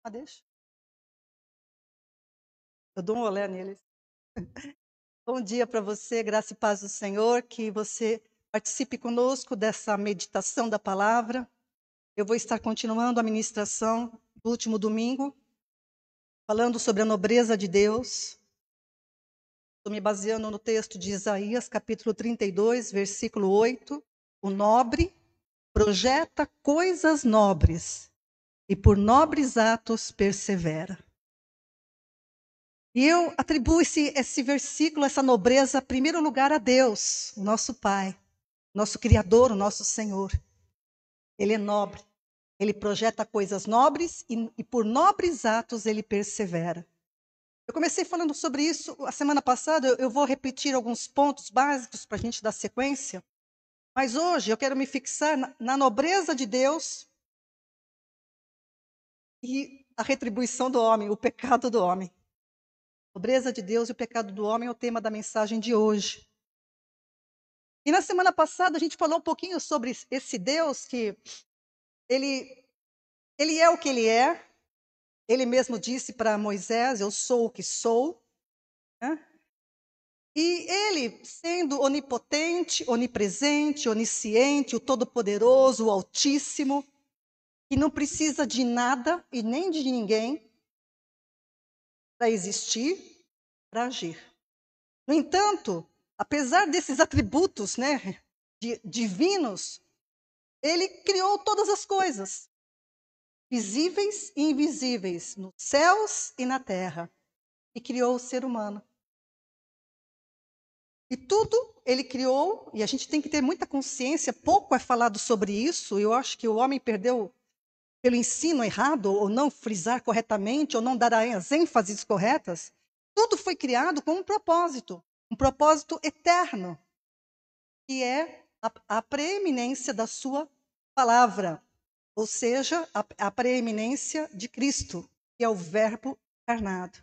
Ah, deixa. Eu dou um olé neles. Bom dia para você, graça e paz do Senhor, que você participe conosco dessa meditação da palavra. Eu vou estar continuando a ministração do último domingo, falando sobre a nobreza de Deus. Estou me baseando no texto de Isaías, capítulo 32, versículo 8. O nobre projeta coisas nobres e por nobres atos persevera. E eu atribuo esse versículo, essa nobreza, em primeiro lugar a Deus, o nosso Pai, nosso Criador, o nosso Senhor. Ele é nobre, ele projeta coisas nobres e por nobres atos ele persevera. Eu comecei falando sobre isso a semana passada, eu vou repetir alguns pontos básicos para a gente dar sequência, mas hoje eu quero me fixar na nobreza de Deus e a retribuição do homem, o pecado do homem. A nobreza de Deus e o pecado do homem é o tema da mensagem de hoje. E na semana passada a gente falou um pouquinho sobre esse Deus que ele é o que ele é. Ele mesmo disse para Moisés: eu sou o que sou. Né? E ele, sendo onipotente, onipresente, onisciente, o Todo-Poderoso, o Altíssimo, que não precisa de nada e nem de ninguém para existir, para agir. No entanto, apesar desses atributos, né, divinos, ele criou todas as coisas, visíveis e invisíveis, nos céus e na terra, e criou o ser humano. E tudo ele criou, e a gente tem que ter muita consciência, pouco é falado sobre isso, eu acho que o homem perdeu pelo ensino errado, ou não frisar corretamente, ou não dar as ênfases corretas. Tudo foi criado com um propósito eterno, que é a preeminência da sua palavra, ou seja, a preeminência de Cristo, que é o Verbo encarnado.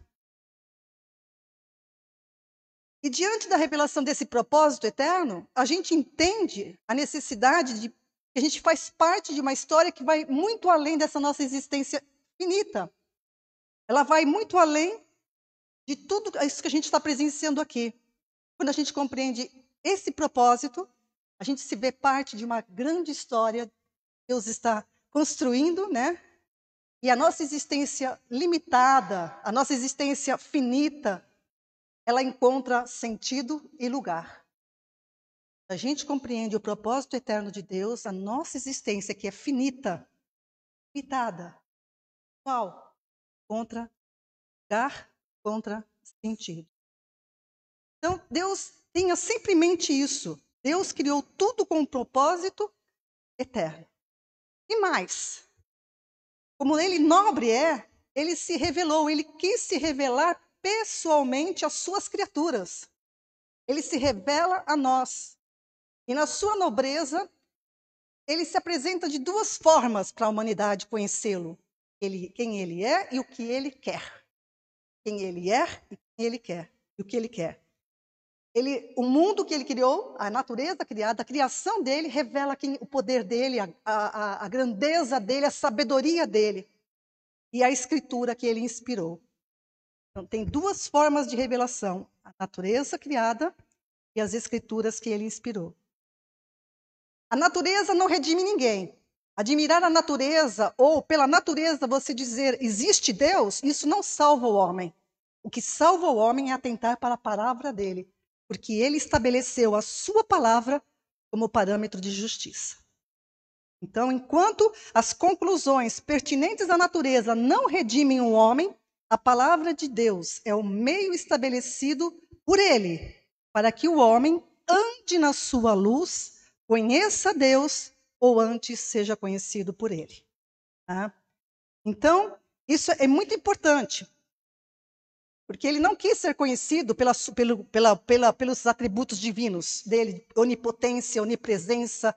E diante da revelação desse propósito eterno, a gente entende a necessidade de que a gente faz parte de uma história que vai muito além dessa nossa existência finita. Ela vai muito além de tudo isso que a gente está presenciando aqui. Quando a gente compreende esse propósito, a gente se vê parte de uma grande história que Deus está construindo, né? E a nossa existência limitada, a nossa existência finita, ela encontra sentido e lugar. A gente compreende o propósito eterno de Deus, a nossa existência, que é finita, limitada, qual? Contra lugar, contra sentido. Então, Deus tenha sempre em mente isso. Deus criou tudo com um propósito eterno. E mais, como ele nobre é, ele se revelou, ele quis se revelar pessoalmente às suas criaturas. Ele se revela a nós. E na sua nobreza, ele se apresenta de duas formas para a humanidade conhecê-lo. Quem ele é e o que ele quer. Quem ele é e quem ele quer. E o que ele quer. O mundo que ele criou, a natureza criada, a criação dele, revela o poder dele, a grandeza dele, a sabedoria dele. E a escritura que ele inspirou. Então, tem duas formas de revelação: a natureza criada e as escrituras que ele inspirou. A natureza não redime ninguém. Admirar a natureza, ou pela natureza você dizer existe Deus, isso não salva o homem. O que salva o homem é atentar para a palavra dele, porque ele estabeleceu a sua palavra como parâmetro de justiça. Então, enquanto as conclusões pertinentes à natureza não redimem o homem, a palavra de Deus é o meio estabelecido por ele, para que o homem ande na sua luz, conheça Deus, ou antes seja conhecido por ele. Tá? Então, isso é muito importante, porque ele não quis ser conhecido pelos atributos divinos dele, onipotência, onipresença,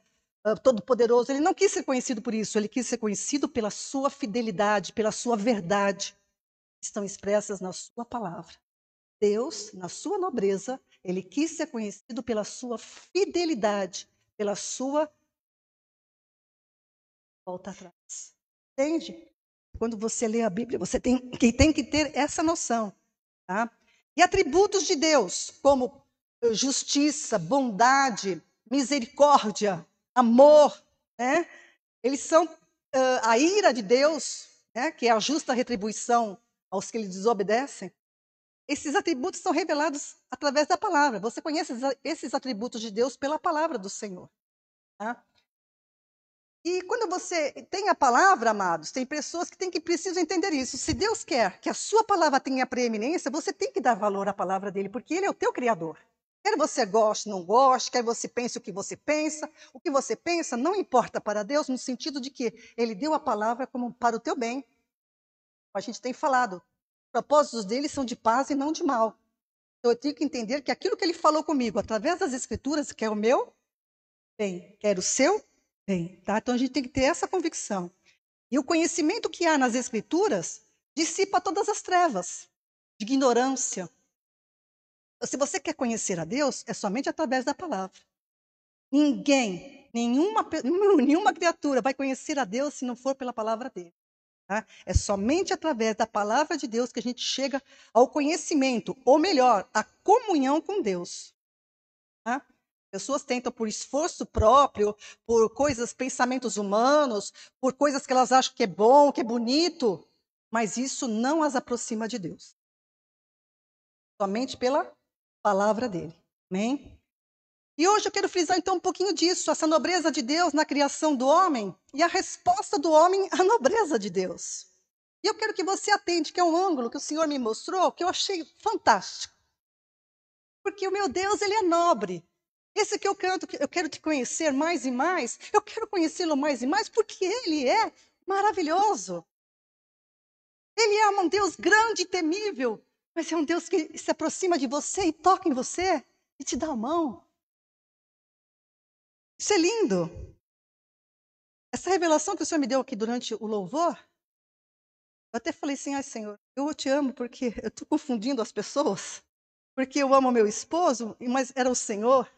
todo-poderoso. Ele não quis ser conhecido por isso, ele quis ser conhecido pela sua fidelidade, pela sua verdade, que estão expressas na sua palavra. Deus, na sua nobreza, ele quis ser conhecido pela sua fidelidade, pela sua volta atrás. Entende? quando você lê a Bíblia, você tem que ter essa noção. Tá? E atributos de Deus, como justiça, bondade, misericórdia, amor, né? Eles são a ira de Deus, né? Que é a justa retribuição aos que lhe desobedecem. Esses atributos são revelados através da palavra. Você conhece esses atributos de Deus pela palavra do Senhor. Tá? E quando você tem a palavra, amados, tem pessoas que precisam entender isso. Se Deus quer que a sua palavra tenha preeminência, você tem que dar valor à palavra dele, porque ele é o teu criador. Quer você goste, não goste, quer você pense o que você pensa não importa para Deus, no sentido de que ele deu a palavra como para o teu bem. A gente tem falado, os propósitos dele são de paz e não de mal. Então eu tenho que entender que aquilo que ele falou comigo, através das escrituras, quer o meu bem, quer o seu bem. Tá? Então a gente tem que ter essa convicção. E o conhecimento que há nas escrituras dissipa todas as trevas de ignorância. Se você quer conhecer a Deus, é somente através da palavra. Ninguém, nenhuma criatura vai conhecer a Deus se não for pela palavra dele. Tá? É somente através da palavra de Deus que a gente chega ao conhecimento, ou melhor, à comunhão com Deus. Tá? Pessoas tentam por esforço próprio, por coisas, pensamentos humanos, por coisas que elas acham que é bom, que é bonito, mas isso não as aproxima de Deus. Somente pela palavra dele. Amém? E hoje eu quero frisar então um pouquinho disso, essa nobreza de Deus na criação do homem e a resposta do homem à nobreza de Deus. E eu quero que você atente, que é um ângulo que o Senhor me mostrou, que eu achei fantástico. Porque o meu Deus, ele é nobre. Esse que eu canto, eu quero te conhecer mais e mais, eu quero conhecê-lo mais e mais, porque ele é maravilhoso. Ele é um Deus grande e temível, mas é um Deus que se aproxima de você e toca em você e te dá a mão. Isso é lindo. Essa revelação que o Senhor me deu aqui durante o louvor, eu até falei assim, ai Senhor, eu te amo porque eu estou confundindo as pessoas, porque eu amo meu esposo, mas era o Senhor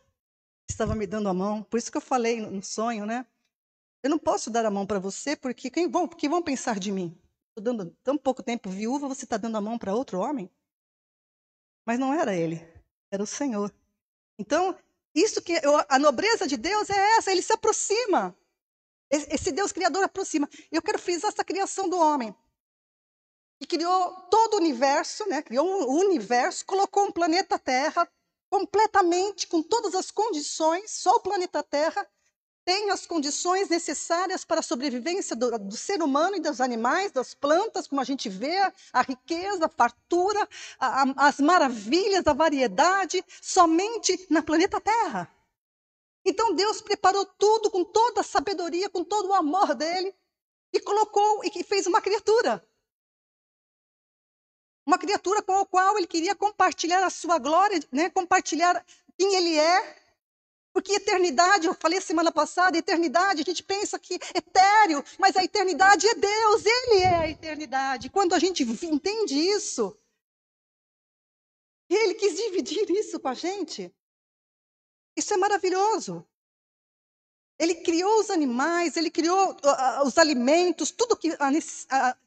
que estava me dando a mão. Por isso que eu falei no sonho, né? Eu não posso dar a mão para você, porque que vão pensar de mim? Estou dando tão pouco tempo viúva, você está dando a mão para outro homem? Mas não era ele, era o Senhor. Então, a nobreza de Deus é essa, ele se aproxima. Esse Deus criador aproxima. Eu quero frisar essa criação do homem. Que criou todo o universo, né? Criou um universo, colocou um planeta Terra completamente, com todas as condições, só o planeta Terra tem as condições necessárias para a sobrevivência do ser humano e dos animais, das plantas, como a gente vê, a riqueza, a fartura, as maravilhas, a variedade, somente na planeta Terra. Então Deus preparou tudo com toda a sabedoria, com todo o amor dele, e colocou e fez uma criatura. Uma criatura com a qual ele queria compartilhar a sua glória, né? Compartilhar quem ele é. Porque eternidade, eu falei semana passada, eternidade, a gente pensa que é etéreo, mas a eternidade é Deus, ele é a eternidade. Quando a gente entende isso, ele quis dividir isso com a gente. Isso é maravilhoso. Ele criou os animais, ele criou os alimentos, tudo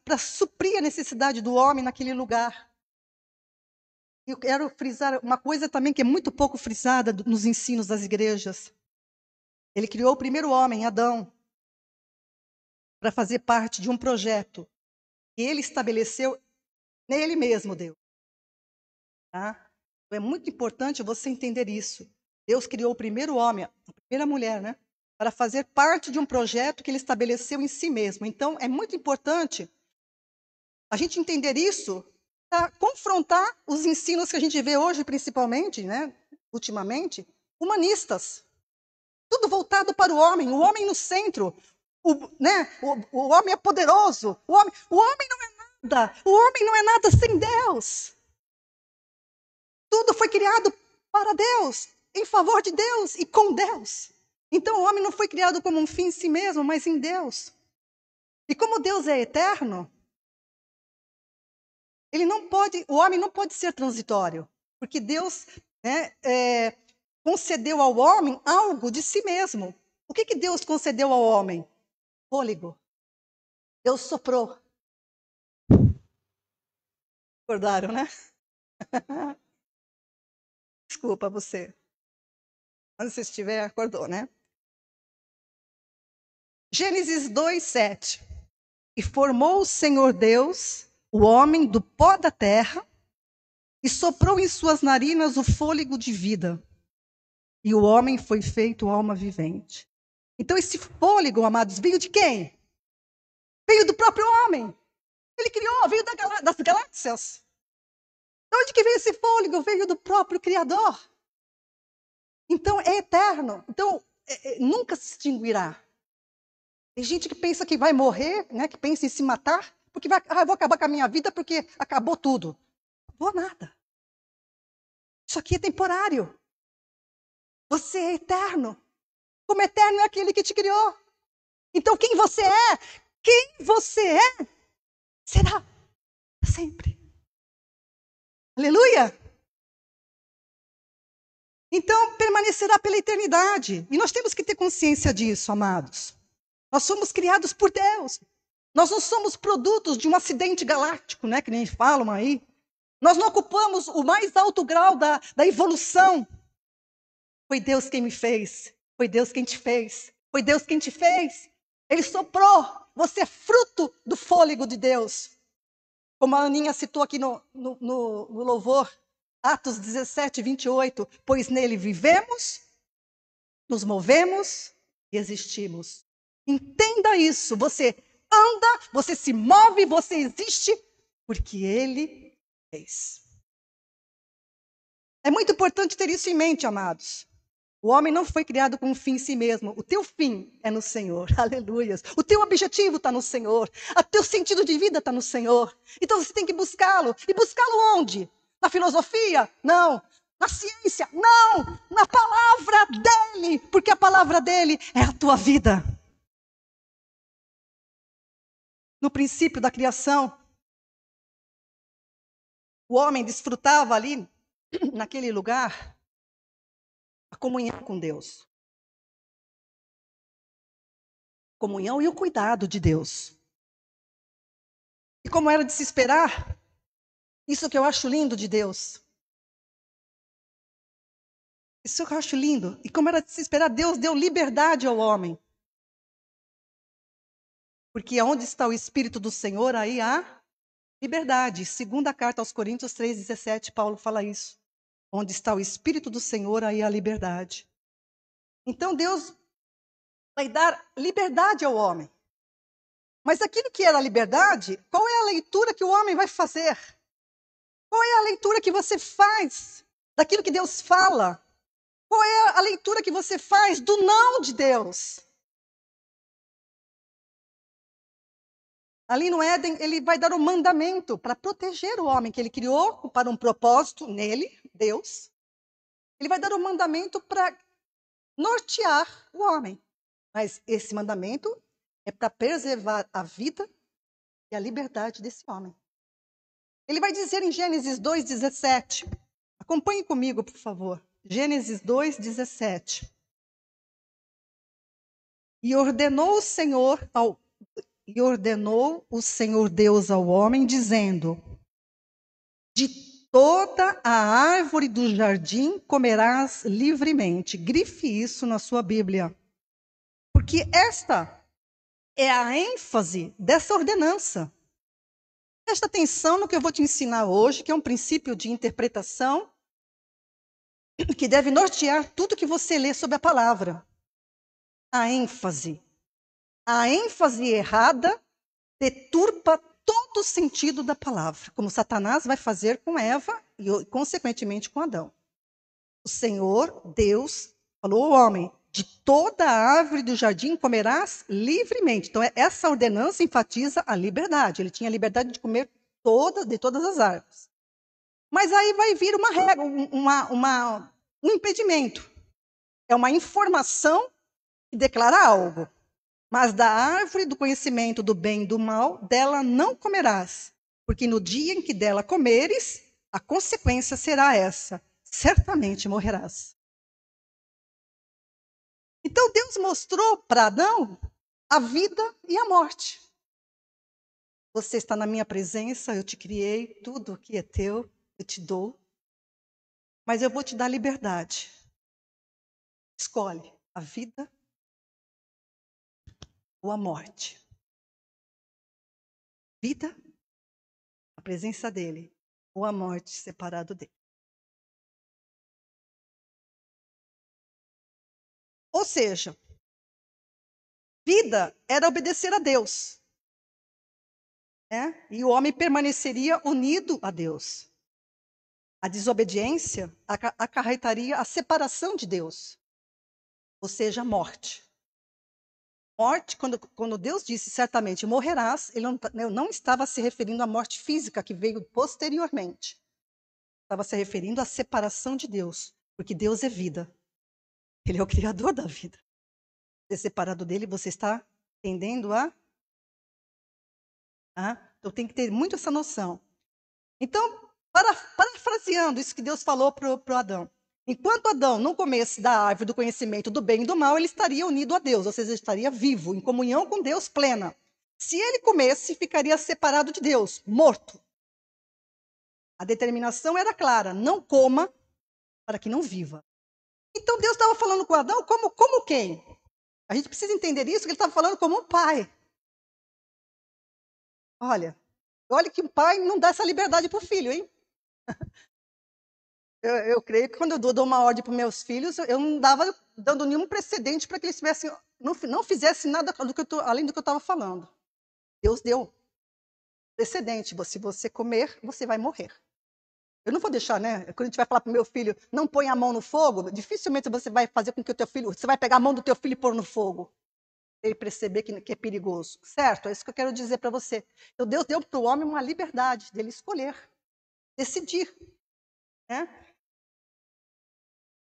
para suprir a necessidade do homem naquele lugar. Eu quero frisar uma coisa também que é muito pouco frisada nos ensinos das igrejas. Ele criou o primeiro homem, Adão, para fazer parte de um projeto que ele estabeleceu nele mesmo, Deus. Tá? Então é muito importante você entender isso. Deus criou o primeiro homem, a primeira mulher, né? Para fazer parte de um projeto que ele estabeleceu em si mesmo. Então é muito importante a gente entender isso para confrontar os ensinos que a gente vê hoje, principalmente, né? Ultimamente, humanistas. Tudo voltado para o homem no centro. O homem é poderoso. O homem não é nada. O homem não é nada sem Deus. Tudo foi criado para Deus, em favor de Deus e com Deus. Então o homem não foi criado como um fim em si mesmo, mas em Deus. E como Deus é eterno, o homem não pode ser transitório, porque Deus, né, concedeu ao homem algo de si mesmo. O que Deus concedeu ao homem? Fôlego. Deus soprou. Acordaram, né? Desculpa você. Onde você estiver, acordou, né? Gênesis 2:7. E formou o Senhor Deus o homem do pó da terra e soprou em suas narinas o fôlego de vida. E o homem foi feito alma vivente. Então esse fôlego, amados, veio de quem? Veio do próprio homem. Ele criou, veio das galáxias. De onde que veio esse fôlego? Veio do próprio Criador. Então é eterno. Então nunca se extinguirá. Tem gente que pensa que vai morrer, né? Que pensa em se matar, porque eu vou acabar com a minha vida porque acabou tudo. Não vou nada. Isso aqui é temporário. Você é eterno. Como eterno é aquele que te criou. Então quem você é, será sempre. Aleluia! Então permanecerá pela eternidade. E nós temos que ter consciência disso, amados. Nós somos criados por Deus. Nós não somos produtos de um acidente galáctico, né, que nem falam aí. Nós não ocupamos o mais alto grau da evolução. Foi Deus quem me fez. Foi Deus quem te fez. Foi Deus quem te fez. Ele soprou. Você é fruto do fôlego de Deus. Como a Aninha citou aqui no louvor, Atos 17:28. Pois nele vivemos, nos movemos e existimos. Entenda isso. Você anda, você se move, você existe, porque ele fez. É muito importante ter isso em mente, amados. O homem não foi criado com um fim em si mesmo. O teu fim é no Senhor. Aleluias. O teu objetivo está no Senhor. O teu sentido de vida está no Senhor. Então você tem que buscá-lo. E buscá-lo onde? Na filosofia? Não. Na ciência? Não. Na palavra dele. Porque a palavra dele é a tua vida. No princípio da criação, o homem desfrutava ali, naquele lugar, a comunhão com Deus. Comunhão e o cuidado de Deus. E como era de se esperar, isso que eu acho lindo de Deus. Isso que eu acho lindo. E como era de se esperar, Deus deu liberdade ao homem. Porque onde está o Espírito do Senhor, aí há liberdade. Segunda carta aos Coríntios 3:17, Paulo fala isso. Onde está o Espírito do Senhor, aí há liberdade. Então Deus vai dar liberdade ao homem. Mas aquilo que era liberdade, qual é a leitura que o homem vai fazer? Qual é a leitura que você faz daquilo que Deus fala? Qual é a leitura que você faz do não de Deus? Ali no Éden, ele vai dar um mandamento para proteger o homem que ele criou para um propósito nele, Deus. Ele vai dar um mandamento para nortear o homem. Mas esse mandamento é para preservar a vida e a liberdade desse homem. Ele vai dizer em Gênesis 2:17. Acompanhe comigo, por favor. Gênesis 2:17. E ordenou o Senhor Deus ao homem, dizendo: de toda a árvore do jardim comerás livremente. Grife isso na sua Bíblia. Porque esta é a ênfase dessa ordenança. Presta atenção no que eu vou te ensinar hoje, que é um princípio de interpretação que deve nortear tudo que você lê sobre a palavra. A ênfase. A ênfase errada deturpa todo o sentido da palavra, como Satanás vai fazer com Eva e, consequentemente, com Adão. O Senhor, Deus, falou ao homem: de toda a árvore do jardim comerás livremente. Então, essa ordenança enfatiza a liberdade. Ele tinha a liberdade de comer de todas as árvores. Mas aí vai vir uma regra, um impedimento. É uma informação que declara algo. Mas da árvore do conhecimento do bem e do mal, dela não comerás, porque no dia em que dela comeres, a consequência será essa: certamente morrerás. Então Deus mostrou para Adão a vida e a morte. Você está na minha presença, eu te criei, tudo que é teu, eu te dou. Mas eu vou te dar liberdade. Escolhe a vida ou a morte. Vida, a presença dele, ou a morte separado dele. Ou seja, vida era obedecer a Deus. E o homem permaneceria unido a Deus. A desobediência acarretaria a separação de Deus, ou seja, a morte. Morte, quando Deus disse certamente morrerás, ele não estava se referindo à morte física que veio posteriormente. Estava se referindo à separação de Deus, porque Deus é vida. Ele é o criador da vida. Ser separado dele, você está tendendo a... Então tem que ter muito essa noção. Então, parafraseando isso que Deus falou para Adão. Enquanto Adão não comesse da árvore do conhecimento do bem e do mal, ele estaria unido a Deus, ou seja, ele estaria vivo, em comunhão com Deus plena. Se ele comesse, ficaria separado de Deus, morto. A determinação era clara, não coma para que não viva. Então Deus estava falando com Adão como quem? A gente precisa entender isso, que ele estava falando como um pai. Olha que o pai não dá essa liberdade para o filho, hein? Eu creio que quando eu dou uma ordem para meus filhos, eu não dava dando nenhum precedente para que eles não fizessem nada além do que eu estava falando. Deus deu precedente. Se você comer, você vai morrer. Eu não vou deixar, né? Quando a gente vai falar para o meu filho, não põe a mão no fogo, dificilmente você vai fazer com que o teu filho, você vai pegar a mão do teu filho e pôr no fogo. Ele perceber que é perigoso. Certo? É isso que eu quero dizer para você. Então Deus deu para o homem uma liberdade dele escolher, decidir.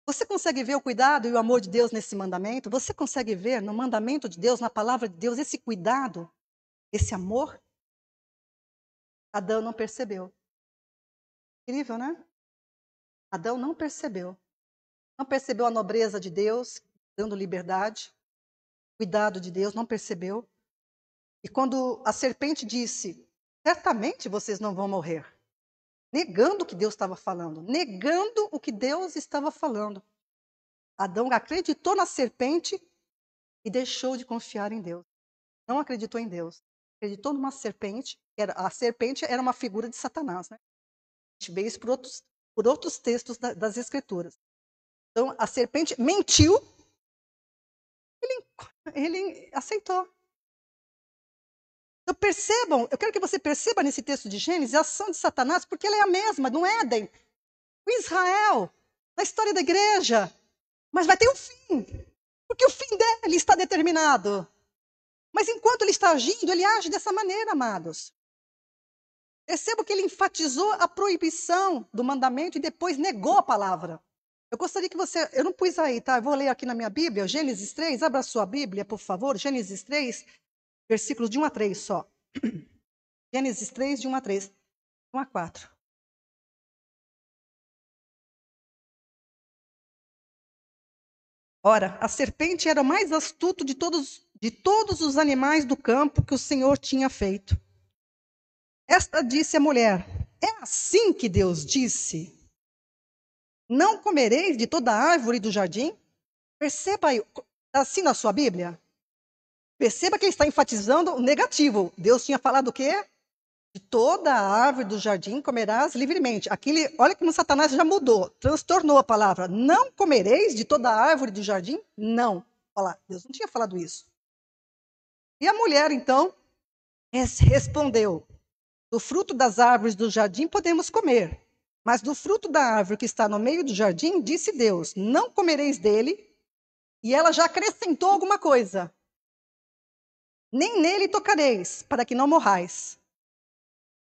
Você consegue ver o cuidado e o amor de Deus nesse mandamento? Você consegue ver no mandamento de Deus, na palavra de Deus, esse cuidado, esse amor? Adão não percebeu. Incrível, né? Adão não percebeu. Não percebeu a nobreza de Deus, dando liberdade, cuidado de Deus, não percebeu. E quando a serpente disse, certamente vocês não vão morrer, negando o que Deus estava falando, negando o que Deus estava falando. Adão acreditou na serpente e deixou de confiar em Deus. Não acreditou em Deus. Acreditou numa serpente. A serpente era uma figura de Satanás. Né? A gente vê isso por outros textos das Escrituras. Então, a serpente mentiu, ele aceitou. Então, percebam, eu quero que você perceba nesse texto de Gênesis a ação de Satanás, porque ela é a mesma, no Éden, com Israel, na história da igreja. Mas vai ter um fim, porque o fim dele está determinado. Mas enquanto ele está agindo, ele age dessa maneira, amados. Perceba que ele enfatizou a proibição do mandamento e depois negou a palavra. Eu gostaria que você... Eu não pus aí, tá? Eu vou ler aqui na minha Bíblia, Gênesis 3. Abra a sua Bíblia, por favor. Gênesis 3, versículos de 1 a 3 só. Gênesis 3, de 1 a 3. 1 a 4. Ora, a serpente era o mais astuto de todos os animais do campo que o Senhor tinha feito. Esta disse à mulher, é assim que Deus disse? Não comereis de toda a árvore do jardim? Perceba aí, assim na sua Bíblia. Perceba que ele está enfatizando o negativo. Deus tinha falado o quê? De toda a árvore do jardim comerás livremente. Olha como Satanás já mudou, transtornou a palavra. Não comereis de toda a árvore do jardim? Não. Olha lá, Deus não tinha falado isso. E a mulher, então, respondeu, do fruto das árvores do jardim podemos comer, mas do fruto da árvore que está no meio do jardim, disse Deus, não comereis dele. E ela já acrescentou alguma coisa. Nem nele tocareis, para que não morrais.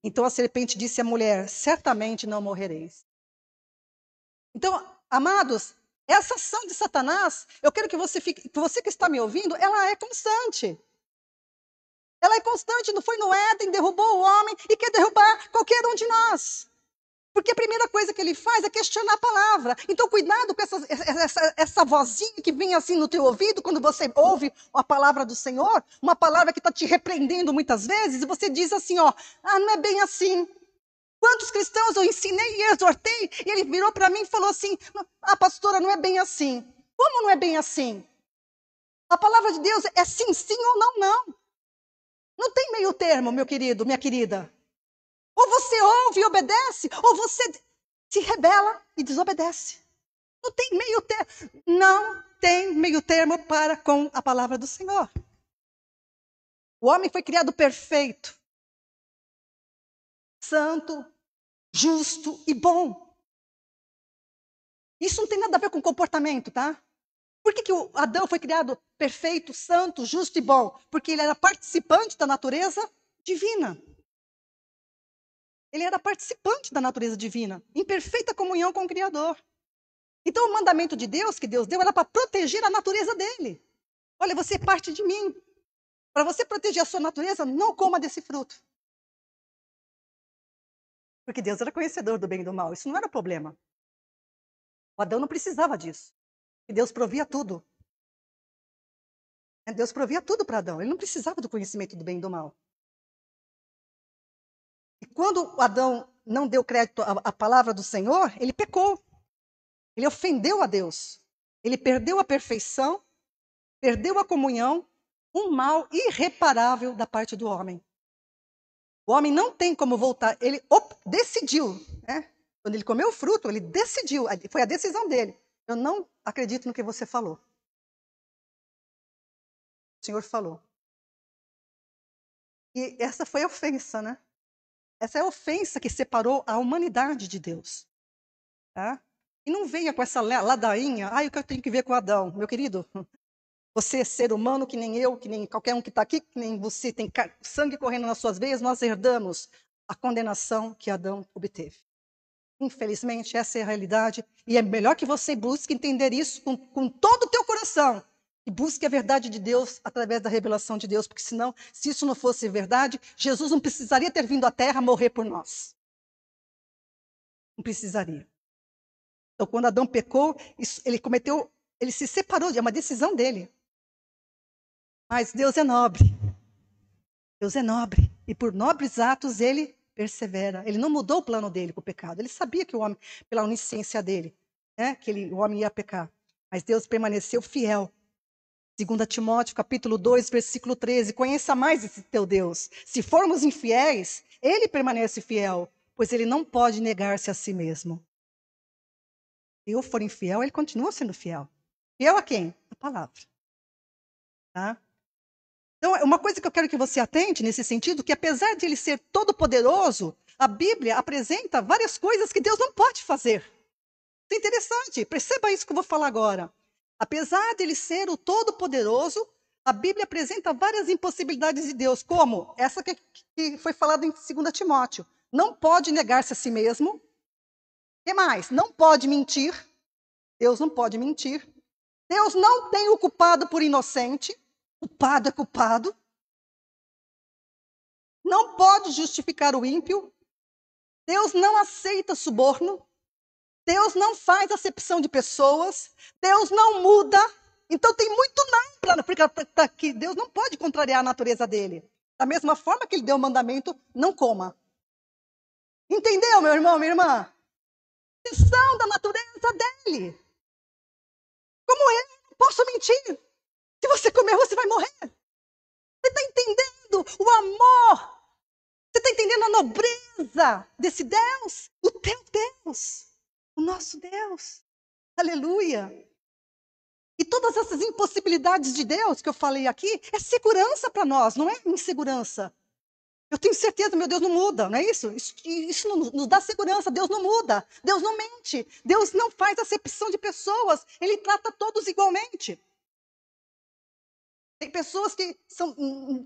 Então a serpente disse à mulher, certamente não morrereis. Então, amados, essa ação de Satanás, eu quero que você que está me ouvindo, ela é constante. Ela é constante, não foi no Éden, derrubou o homem e quer derrubar qualquer um de nós. Porque a primeira coisa que ele faz é questionar a palavra. Então, cuidado com essa vozinha que vem assim no teu ouvido, quando você ouve a palavra do Senhor, uma palavra que está te repreendendo muitas vezes, e você diz assim, ó, não é bem assim. Quantos cristãos eu ensinei e exortei, e ele virou para mim e falou assim, pastora, não é bem assim. Como não é bem assim? A palavra de Deus é sim, sim ou não, não. Não tem meio termo, meu querido, minha querida. Ou você ouve e obedece, ou você se rebela e desobedece. Não tem meio termo. Não tem meio termo para com a palavra do Senhor. O homem foi criado perfeito, santo, justo e bom. Isso não tem nada a ver com comportamento, tá? Por que o Adão foi criado perfeito, santo, justo e bom? Porque ele era participante da natureza divina. Ele era participante da natureza divina, em perfeita comunhão com o Criador. Então, o mandamento de Deus, que Deus deu, era para proteger a natureza dele. Olha, você é parte de mim. Para você proteger a sua natureza, não coma desse fruto. Porque Deus era conhecedor do bem e do mal. Isso não era problema. O Adão não precisava disso. E Deus provia tudo. Deus provia tudo para Adão. Ele não precisava do conhecimento do bem e do mal. E quando Adão não deu crédito à palavra do Senhor, ele pecou. Ele ofendeu a Deus. Ele perdeu a perfeição, perdeu a comunhão, um mal irreparável da parte do homem. O homem não tem como voltar. Ele decidiu, né? Quando ele comeu o fruto, ele decidiu. Foi a decisão dele. Eu não acredito no que você falou. O Senhor falou. E essa foi a ofensa, né? Essa é a ofensa que separou a humanidade de Deus. Tá? E não venha com essa ladainha, o que eu tenho que ver com Adão? Meu querido, você é ser humano que nem eu, que nem qualquer um que está aqui, que nem você, tem sangue correndo nas suas veias, nós herdamos a condenação que Adão obteve. Infelizmente, essa é a realidade, e é melhor que você busque entender isso com todo o teu coração, e busque a verdade de Deus através da revelação de Deus, porque senão, se isso não fosse verdade, Jesus não precisaria ter vindo à Terra morrer por nós. Não precisaria. Então, quando Adão pecou, ele se separou, é uma decisão dele. Mas Deus é nobre. Deus é nobre. E por nobres atos ele persevera. Ele não mudou o plano dele com o pecado. Ele sabia que o homem, pela onisciência dele, o homem ia pecar. Mas Deus permaneceu fiel. 2 Timóteo, capítulo 2, versículo 13. Conheça mais esse teu Deus. Se formos infiéis, ele permanece fiel, pois ele não pode negar-se a si mesmo. Se eu for infiel, ele continua sendo fiel. Fiel a quem? A palavra. Tá? Então, uma coisa que eu quero que você atente nesse sentido, que apesar de ele ser todo-poderoso, a Bíblia apresenta várias coisas que Deus não pode fazer. Isso é interessante, perceba isso que eu vou falar agora. Apesar de ele ser o todo-poderoso, a Bíblia apresenta várias impossibilidades de Deus, como essa que foi falada em 2 Timóteo. Não pode negar-se a si mesmo. O que mais? Não pode mentir. Deus não pode mentir. Deus não tem o culpado por inocente. Culpado é culpado. Não pode justificar o ímpio. Deus não aceita suborno. Deus não faz acepção de pessoas. Deus não muda. Então tem muito não para que Deus não pode contrariar a natureza dele. Da mesma forma que ele deu o mandamento, não coma. Entendeu, meu irmão, minha irmã? Expressão da natureza dele. Como eu não posso mentir. Se você comer, você vai morrer. Você está entendendo o amor? Você está entendendo a nobreza desse Deus? O teu Deus. O nosso Deus. Aleluia. E todas essas impossibilidades de Deus que eu falei aqui, é segurança para nós, não é insegurança. Eu tenho certeza, meu Deus não muda, não é isso? Isso nos dá segurança, Deus não muda, Deus não mente, Deus não faz acepção de pessoas, Ele trata todos igualmente. Tem pessoas que,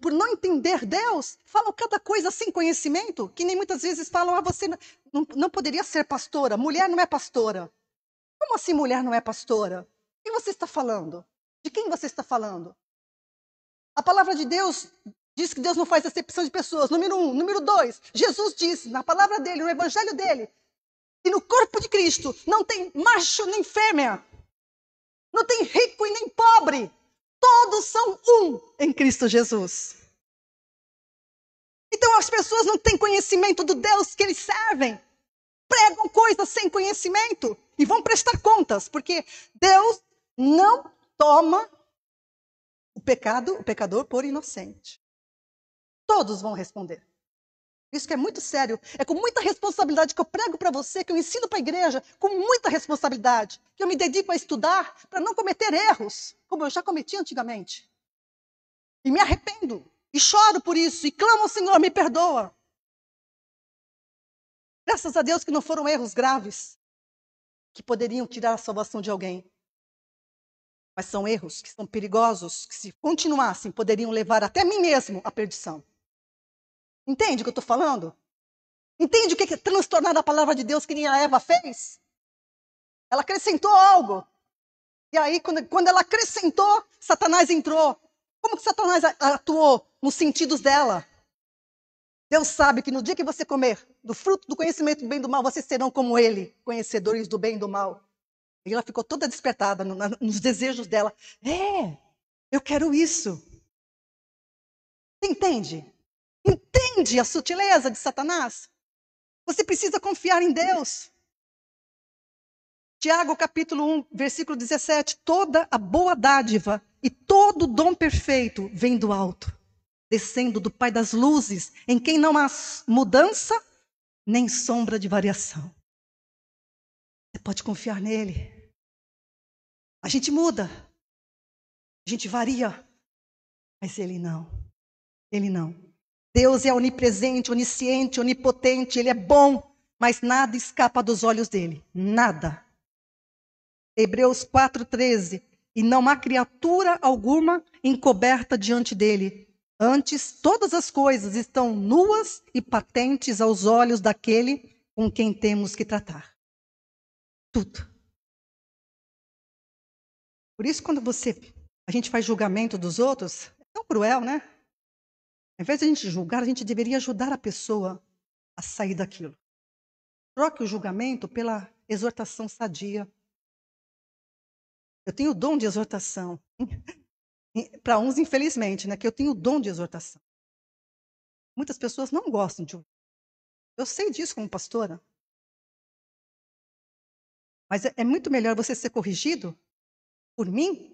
por não entender Deus, falam cada coisa sem conhecimento, que nem muitas vezes falam, você não poderia ser pastora, mulher não é pastora. Como assim mulher não é pastora? O que você está falando? De quem você está falando? A palavra de Deus diz que Deus não faz acepção de pessoas, número 1. Número 2, Jesus disse, na palavra dele, no evangelho dele, E no corpo de Cristo não tem macho nem fêmea. Não tem rico e nem pobre. Todos são um em Cristo Jesus. Então as pessoas não têm conhecimento do Deus que eles servem. Pregam coisas sem conhecimento. E vão prestar contas. Porque Deus não toma o pecador por inocente. Todos vão responder. Isso que é muito sério. É com muita responsabilidade que eu prego para você, que eu ensino para a igreja, com muita responsabilidade. Que eu me dedico a estudar para não cometer erros, como eu já cometi antigamente. E me arrependo. E choro por isso. E clamo ao Senhor, me perdoa. Graças a Deus que não foram erros graves que poderiam tirar a salvação de alguém. Mas são erros que são perigosos, que se continuassem, poderiam levar até mim mesmo à perdição. Entende o que eu estou falando? Entende o que é transtornar a palavra de Deus que nem a Eva fez? Ela acrescentou algo. E aí, quando ela acrescentou, Satanás entrou. Como que Satanás atuou nos sentidos dela? Deus sabe que no dia que você comer do fruto do conhecimento do bem e do mal, vocês serão como ele, conhecedores do bem e do mal. E ela ficou toda despertada nos desejos dela. Eu quero isso. Você entende? Entende a sutileza de Satanás? Você precisa confiar em Deus. Tiago, capítulo 1, versículo 17. Toda a boa dádiva e todo dom perfeito vem do alto, descendo do Pai das luzes, em quem não há mudança nem sombra de variação. Você pode confiar nele. A gente muda, a gente varia, mas ele não. Ele não. Deus é onipresente, onisciente, onipotente, ele é bom, mas nada escapa dos olhos dele. Nada. Hebreus 4:13. E não há criatura alguma encoberta diante dele. Antes, todas as coisas estão nuas e patentes aos olhos daquele com quem temos que tratar. Tudo. Por isso, quando a gente faz julgamento dos outros, é tão cruel, né? Ao invés de a gente julgar, a gente deveria ajudar a pessoa a sair daquilo. Troque o julgamento pela exortação sadia. Eu tenho o dom de exortação. Para uns, infelizmente, né? Que eu tenho o dom de exortação. Muitas pessoas não gostam de ouvir. Eu sei disso como pastora. Mas é muito melhor você ser corrigido por mim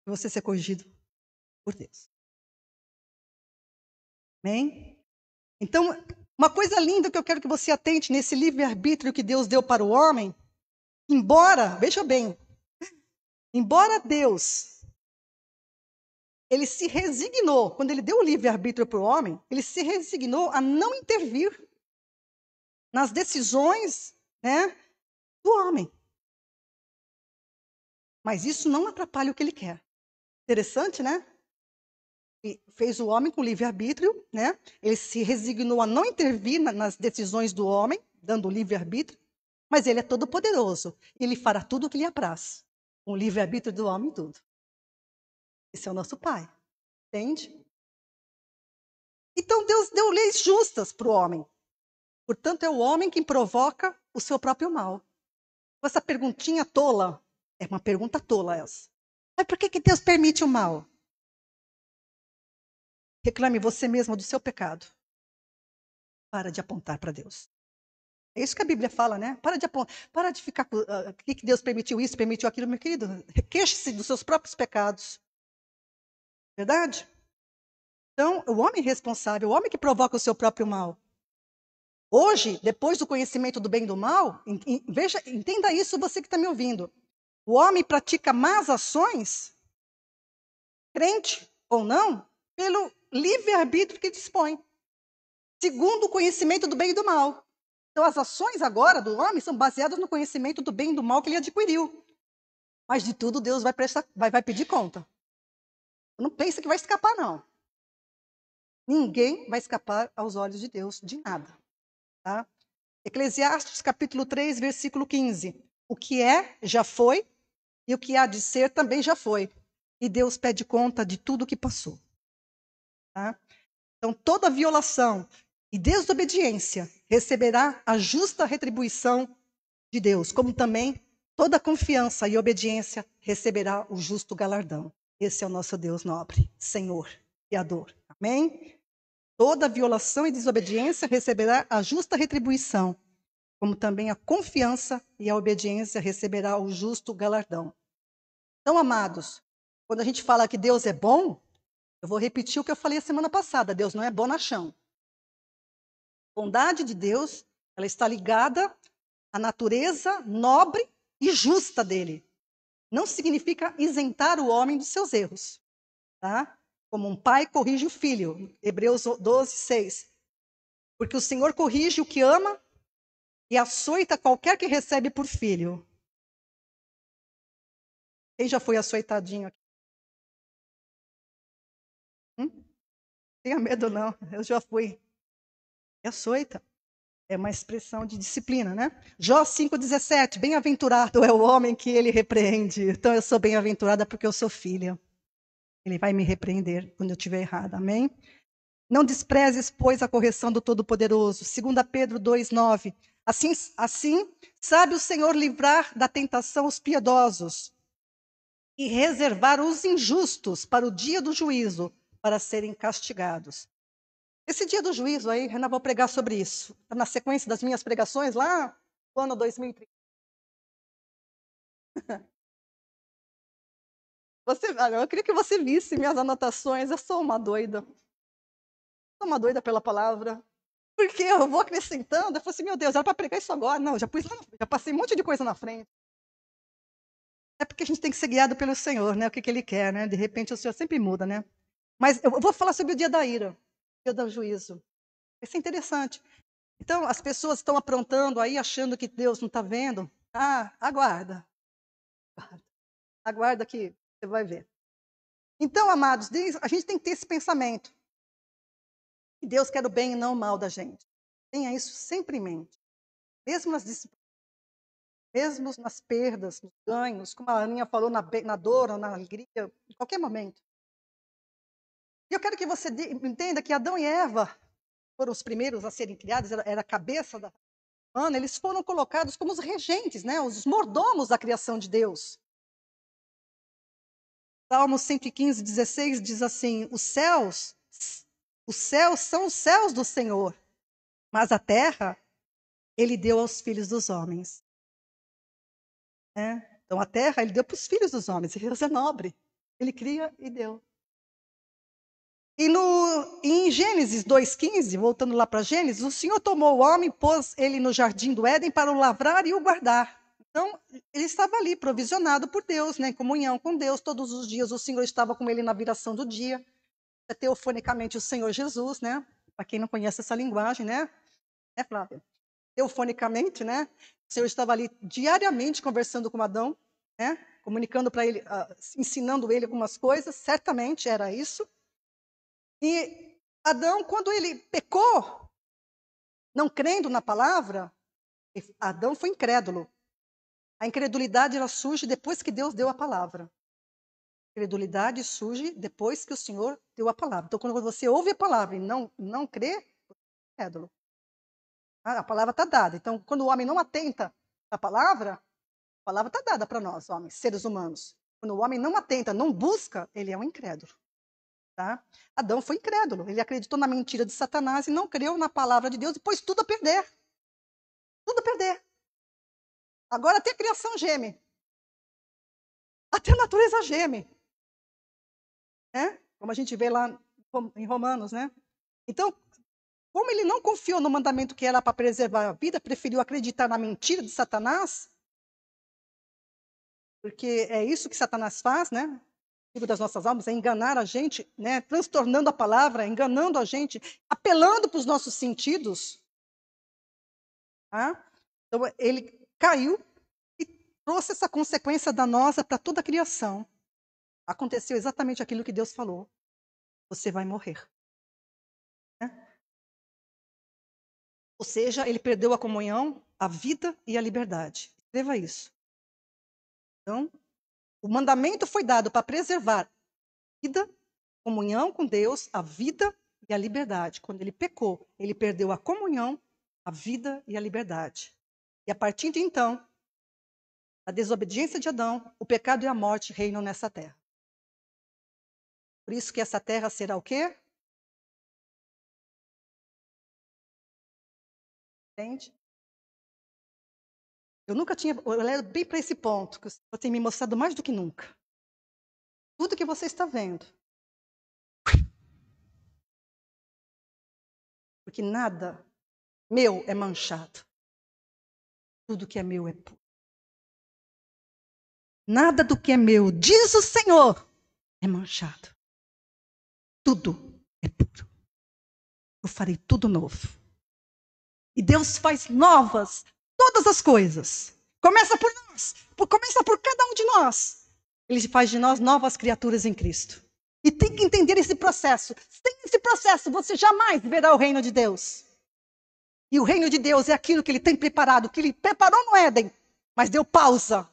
que você ser corrigido por Deus. Amém? Então, uma coisa linda que eu quero que você atente nesse livre-arbítrio que Deus deu para o homem, veja bem, embora Deus, ele se resignou, quando ele deu o livre-arbítrio para o homem, ele se resignou a não intervir nas decisões, né, do homem. Mas isso não atrapalha o que ele quer. Interessante, né? E fez o homem com livre-arbítrio, né? Ele se resignou a não intervir nas decisões do homem, dando o livre-arbítrio, mas ele é todo poderoso. Ele fará tudo o que lhe apraz. Com o livre-arbítrio do homem, tudo. Esse é o nosso Pai. Entende? Então Deus deu leis justas para o homem. Portanto, é o homem quem provoca o seu próprio mal. Essa perguntinha tola, é uma pergunta tola essa. Mas por que Deus permite o mal? Reclame você mesmo do seu pecado. Para de apontar para Deus. É isso que a Bíblia fala, né? Para de ficar com que Deus permitiu isso, permitiu aquilo, meu querido. Queixe-se dos seus próprios pecados. Verdade? Então, o homem responsável, o homem que provoca o seu próprio mal. Hoje, depois do conhecimento do bem e do mal, entenda isso você que está me ouvindo. O homem pratica más ações, crente ou não, pelo livre-arbítrio que dispõe, segundo o conhecimento do bem e do mal. Então, as ações agora do homem são baseadas no conhecimento do bem e do mal que ele adquiriu. Mas de tudo Deus vai pedir conta. Não pense que vai escapar, não. Ninguém vai escapar aos olhos de Deus de nada. Tá? Eclesiastes capítulo 3, versículo 15. O que é, já foi, e o que há de ser também já foi. E Deus pede conta de tudo o que passou. Tá? Então, toda violação e desobediência receberá a justa retribuição de Deus, como também toda confiança e obediência receberá o justo galardão. Esse é o nosso Deus nobre, Senhor, Criador. Amém? Toda violação e desobediência receberá a justa retribuição, como também a confiança e a obediência receberá o justo galardão. Então, amados, quando a gente fala que Deus é bom, eu vou repetir o que eu falei a semana passada: Deus não é bonachão. A bondade de Deus, ela está ligada à natureza nobre e justa dele. Não significa isentar o homem dos seus erros, tá? Como um pai corrige o filho, Hebreus 12, 6. Porque o Senhor corrige o que ama e açoita qualquer que recebe por filho. Quem já foi açoitadinho aqui? Tenha medo não, eu já fui. É açoita. É uma expressão de disciplina, né? Jó 5,17, bem-aventurado é o homem que ele repreende. Então eu sou bem-aventurada porque eu sou filha. Ele vai me repreender quando eu estiver errada, amém? Não desprezes, pois, a correção do Todo-Poderoso. 2 Pedro 2,9. Assim, sabe o Senhor livrar da tentação os piedosos e reservar os injustos para o dia do juízo, para serem castigados. Esse dia do juízo aí, Renan, vou pregar sobre isso. Está na sequência das minhas pregações lá no ano 2030. Eu queria que você visse minhas anotações. Eu sou uma doida. Sou uma doida pela palavra. Porque eu vou acrescentando. Eu falo assim, meu Deus, era para pregar isso agora. Não, já passei um monte de coisa na frente. É porque a gente tem que ser guiado pelo Senhor, né? O que Ele quer, né? De repente o Senhor sempre muda, né? Mas eu vou falar sobre o dia da ira, o dia do juízo. Isso é interessante. Então, as pessoas estão aprontando aí, achando que Deus não está vendo. Ah, aguarda. Aguarda que você vai ver. Então, amados, a gente tem que ter esse pensamento. Que Deus quer o bem e não o mal da gente. Tenha isso sempre em mente. Mesmo nas perdas, nos ganhos, como a Aninha falou, na dor, na alegria, em qualquer momento. E eu quero que você entenda que Adão e Eva foram os primeiros a serem criados, era a cabeça da humana, eles foram colocados como os regentes, né, os mordomos da criação de Deus. Salmo 115, 16 diz assim: os céus são os céus do Senhor, mas a terra ele deu aos filhos dos homens. Então a terra ele deu para os filhos dos homens. Deus é nobre, ele cria e deu. E em Gênesis 2,15, voltando lá para Gênesis, o Senhor tomou o homem, pôs ele no jardim do Éden para o lavrar e o guardar. Então, ele estava ali, provisionado por Deus, né, em comunhão com Deus. Todos os dias o Senhor estava com ele na viração do dia. Teofonicamente o Senhor Jesus, né? Para quem não conhece essa linguagem, né? Flávia? Teofonicamente, né? O Senhor estava ali diariamente conversando com Adão, né? Comunicando para ele, ensinando ele algumas coisas, certamente era isso. E Adão, quando ele pecou, não crendo na palavra, Adão foi incrédulo. A incredulidade ela surge depois que Deus deu a palavra. A incredulidade surge depois que o Senhor deu a palavra. Então, quando você ouve a palavra e não crê, você é incrédulo. A palavra está dada. Então, quando o homem não atenta à palavra, a palavra está dada para nós, homens, seres humanos. Quando o homem não atenta, não busca, ele é um incrédulo. Tá? Adão foi incrédulo. Ele acreditou na mentira de Satanás e não creu na palavra de Deus e pôs tudo a perder. Tudo a perder. Agora até a criação geme. Até a natureza geme. Como a gente vê lá em Romanos, né? Então, como ele não confiou no mandamento que era para preservar a vida, preferiu acreditar na mentira de Satanás, porque é isso que Satanás faz, né? O das nossas almas é enganar a gente, né? Transtornando a palavra, enganando a gente, apelando para os nossos sentidos. Tá? Então, ele caiu e trouxe essa consequência danosa para toda a criação. Aconteceu exatamente aquilo que Deus falou. Você vai morrer. Ou seja, ele perdeu a comunhão, a vida e a liberdade. Escreva isso. Então, o mandamento foi dado para preservar a vida, comunhão com Deus, a vida e a liberdade. Quando ele pecou, ele perdeu a comunhão, a vida e a liberdade. E a partir de então, a desobediência de Adão, o pecado e a morte reinam nessa terra. Por isso que essa terra será o quê? Entende? Eu nunca tinha olhado bem para esse ponto, que o Senhor tem me mostrado mais do que nunca. Tudo que você está vendo. Porque nada meu é manchado. Tudo que é meu é puro. Nada do que é meu, diz o Senhor, é manchado. Tudo é puro. Eu farei tudo novo. E Deus faz novas todas as coisas. Começa por nós. Começa por cada um de nós. Ele faz de nós novas criaturas em Cristo. E tem que entender esse processo. Sem esse processo, você jamais verá o reino de Deus. E o reino de Deus é aquilo que ele tem preparado, que ele preparou no Éden, mas deu pausa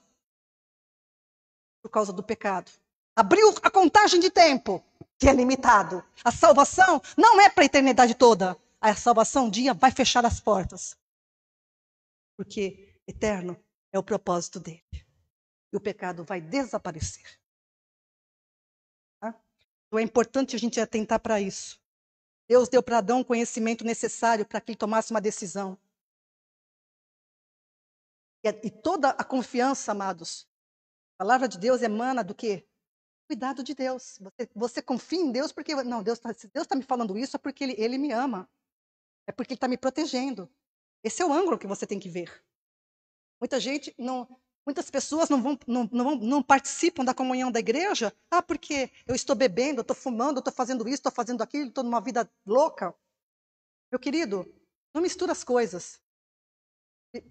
por causa do pecado. Abriu a contagem de tempo, que é limitado. A salvação não é para a eternidade toda. A salvação um dia vai fechar as portas. Porque eterno é o propósito dele. E o pecado vai desaparecer. Tá? Então é importante a gente atentar para isso. Deus deu para Adão o conhecimento necessário para que ele tomasse uma decisão. E toda a confiança, amados, a palavra de Deus emana do quê? Cuidado de Deus. Você confia em Deus porque... Não, se Deus está me falando isso é porque ele me ama. É porque ele está me protegendo. Esse é o ângulo que você tem que ver. Muitas pessoas não participam da comunhão da igreja. Porque eu estou bebendo, eu estou fumando, eu estou fazendo isso, estou fazendo aquilo, estou numa vida louca. Meu querido, não mistura as coisas.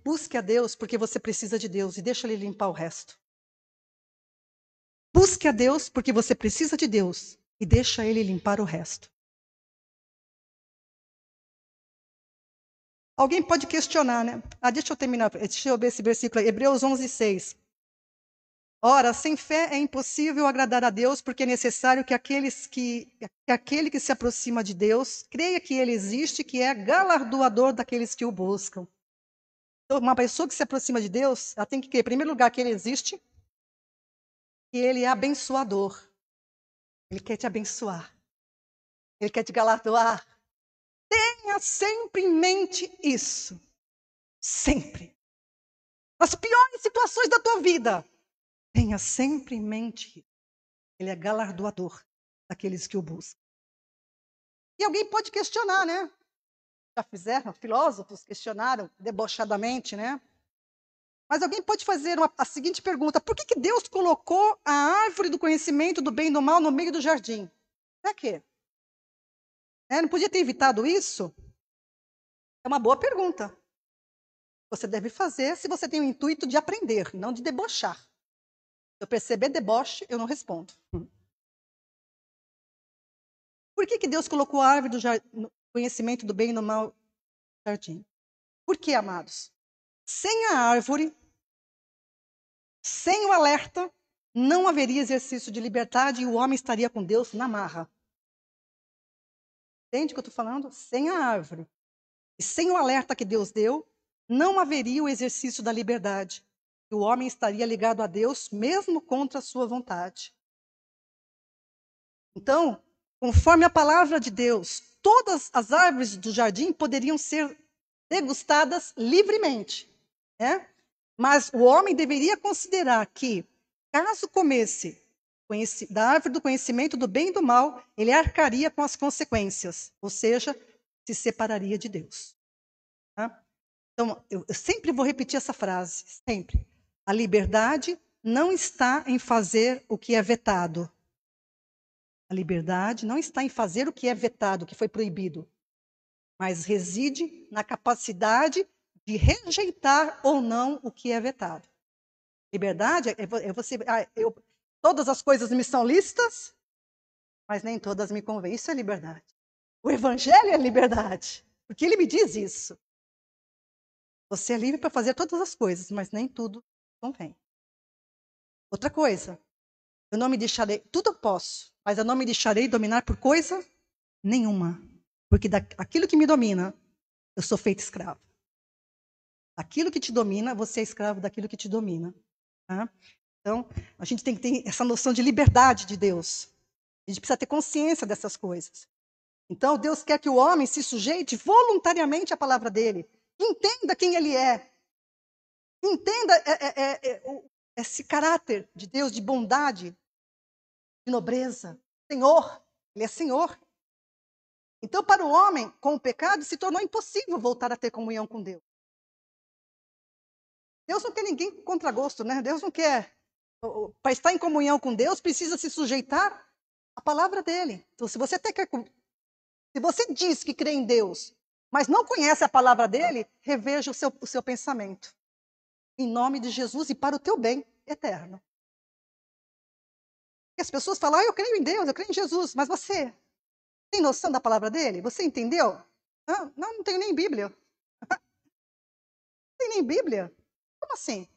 Busque a Deus porque você precisa de Deus e deixa Ele limpar o resto. Busque a Deus porque você precisa de Deus e deixa Ele limpar o resto. Alguém pode questionar, né? Deixa eu terminar, deixa eu ver esse versículo aí, Hebreus 11:6. Ora, sem fé é impossível agradar a Deus, porque é necessário que aquele que se aproxima de Deus creia que Ele existe, que é galardoador daqueles que o buscam. Então, uma pessoa que se aproxima de Deus, ela tem que crer, em primeiro lugar, que Ele existe, que Ele é abençoador. Ele quer te abençoar. Ele quer te galardoar. Tenha sempre em mente isso. Sempre. Nas piores situações da tua vida, tenha sempre em mente isso. Ele é galardoador daqueles que o buscam. E alguém pode questionar, né? Já fizeram, filósofos questionaram debochadamente, né? Mas alguém pode fazer a seguinte pergunta: por que Deus colocou a árvore do conhecimento do bem e do mal no meio do jardim? Para quê? Não podia ter evitado isso? É uma boa pergunta. Você deve fazer se você tem o intuito de aprender, não de debochar. Se eu perceber deboche, eu não respondo. Por que Deus colocou a árvore do conhecimento do bem e do mal no jardim? Por quê, amados? Sem a árvore, sem o alerta, não haveria exercício de liberdade e o homem estaria com Deus na marra. Entende o que eu estou falando? Sem a árvore e sem o alerta que Deus deu, não haveria o exercício da liberdade. E o homem estaria ligado a Deus mesmo contra a sua vontade. Então, conforme a palavra de Deus, todas as árvores do jardim poderiam ser degustadas livremente, né? Mas o homem deveria considerar que, caso comesse da árvore do conhecimento do bem e do mal, ele arcaria com as consequências, ou seja, se separaria de Deus. Tá? Então, eu sempre vou repetir essa frase, sempre. A liberdade não está em fazer o que é vetado. A liberdade não está em fazer o que é vetado, o que foi proibido, mas reside na capacidade de rejeitar ou não o que é vetado. Liberdade é você... todas as coisas me são lícitas, mas nem todas me convêm. Isso é liberdade. O evangelho é liberdade, porque ele me diz isso. Você é livre para fazer todas as coisas, mas nem tudo convém. Outra coisa, eu não me deixarei... Tudo eu posso, mas eu não me deixarei dominar por coisa nenhuma. Porque aquilo que me domina, eu sou feito escravo. Aquilo que te domina, você é escravo daquilo que te domina. Tá? Então, a gente tem que ter essa noção de liberdade de Deus. A gente precisa ter consciência dessas coisas. Então, Deus quer que o homem se sujeite voluntariamente à palavra dele. Entenda quem ele é. Entenda esse caráter de Deus, de bondade, de nobreza. Senhor, ele é Senhor. Então, para o homem, com o pecado, se tornou impossível voltar a ter comunhão com Deus. Deus não quer ninguém com contragosto, né? Deus não quer. Para estar em comunhão com Deus, precisa se sujeitar à palavra dele. Então, se você diz que crê em Deus, mas não conhece a palavra dele, reveja o seu pensamento. Em nome de Jesus e para o teu bem eterno. E as pessoas falam, eu creio em Deus, eu creio em Jesus, mas você tem noção da palavra dele? Você entendeu? Não tenho nem Bíblia. Não tem nem Bíblia? Como assim?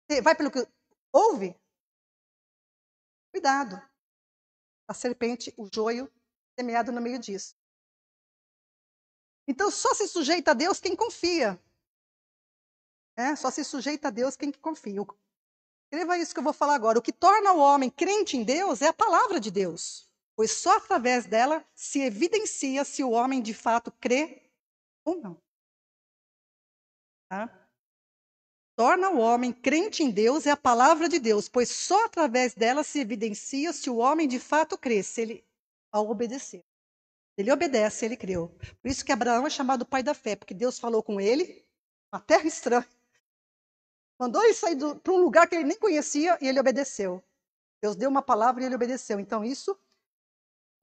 Você vai pelo que ouve? Cuidado. A serpente, o joio, semeado no meio disso. Então, só se sujeita a Deus quem confia. Só se sujeita a Deus quem confia. Escreva isso que eu vou falar agora. O que torna o homem crente em Deus é a palavra de Deus, pois só através dela se evidencia se o homem de fato crê ou não. Tá? Torna o homem crente em Deus é a palavra de Deus, pois só através dela se evidencia se o homem de fato crê, se ele ao obedecer. Ele obedece, ele creu. Por isso que Abraão é chamado pai da fé, porque Deus falou com ele, uma terra estranha. Mandou ele sair para um lugar que ele nem conhecia e ele obedeceu. Deus deu uma palavra e ele obedeceu. Então, isso,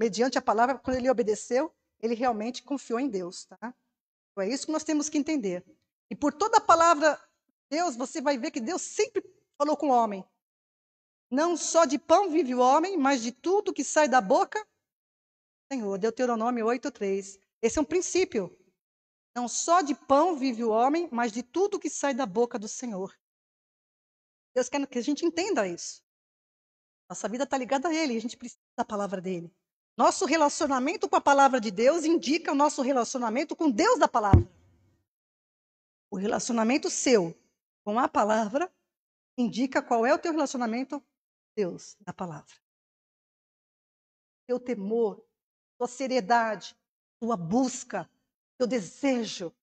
mediante a palavra, quando ele obedeceu, ele realmente confiou em Deus. Tá? Então, é isso que nós temos que entender. E por toda a palavra de Deus, você vai ver que Deus sempre falou com o homem. Não só de pão vive o homem, mas de tudo que sai da boca do Senhor. Deuteronômio 8:3. Esse é um princípio. Não só de pão vive o homem, mas de tudo que sai da boca do Senhor. Deus quer que a gente entenda isso. Nossa vida está ligada a Ele, a gente precisa da palavra dEle. Nosso relacionamento com a palavra de Deus indica o nosso relacionamento com Deus da palavra. O relacionamento seu com a palavra indica qual é o teu relacionamento com Deus da palavra. Teu temor, tua seriedade, tua busca, teu desejo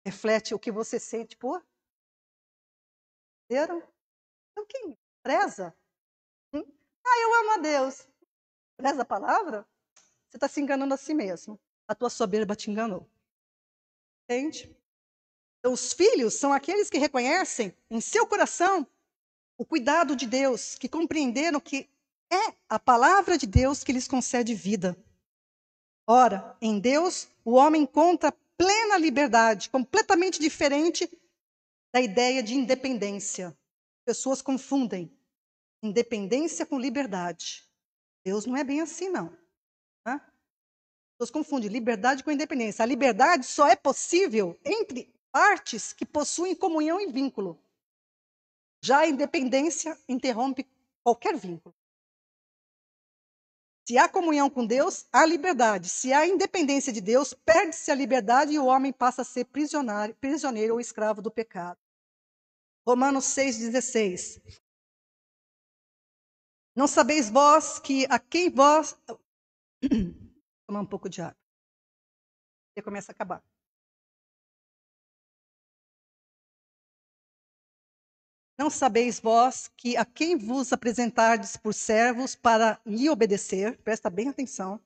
reflete o que você sente por Deus. Então quem preza? Eu amo a Deus. Preza a palavra? Você está se enganando a si mesmo. A tua soberba te enganou. Entende? Então, os filhos são aqueles que reconhecem em seu coração o cuidado de Deus, que compreenderam que é a palavra de Deus que lhes concede vida. Ora, em Deus, o homem encontra plena liberdade, completamente diferente da ideia de independência. Pessoas confundem independência com liberdade. Deus não é bem assim, não. Tá? Pessoas confundem liberdade com independência. A liberdade só é possível entre partes que possuem comunhão e vínculo. Já a independência interrompe qualquer vínculo. Se há comunhão com Deus, há liberdade. Se há independência de Deus, perde-se a liberdade e o homem passa a ser prisioneiro ou escravo do pecado. Romanos 6,16. Não sabeis vós que a quem vós... Tomar um pouco de água. E começa a acabar. Não sabeis vós que a quem vos apresentardes por servos para lhe obedecer, presta bem atenção,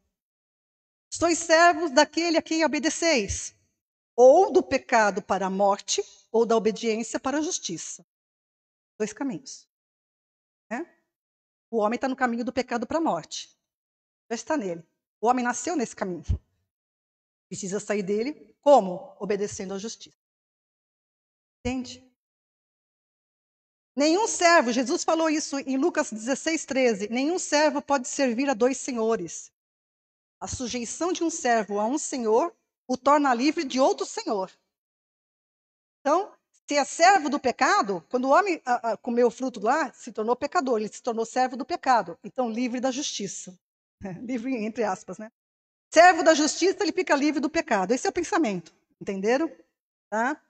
sois servos daquele a quem obedeceis, ou do pecado para a morte, ou da obediência para a justiça. 2 caminhos. Né? O homem está no caminho do pecado para a morte. Já está nele. O homem nasceu nesse caminho. Precisa sair dele como? Obedecendo à justiça. Entende? Nenhum servo, Jesus falou isso em Lucas 16:13, nenhum servo pode servir a 2 senhores. A sujeição de um servo a um senhor o torna livre de outro senhor. Então, se é servo do pecado, quando o homem comeu o fruto lá, se tornou pecador, ele se tornou servo do pecado. Então, livre da justiça. Livre entre aspas, né? Servo da justiça, ele fica livre do pecado. Esse é o pensamento. Entenderam? Tá?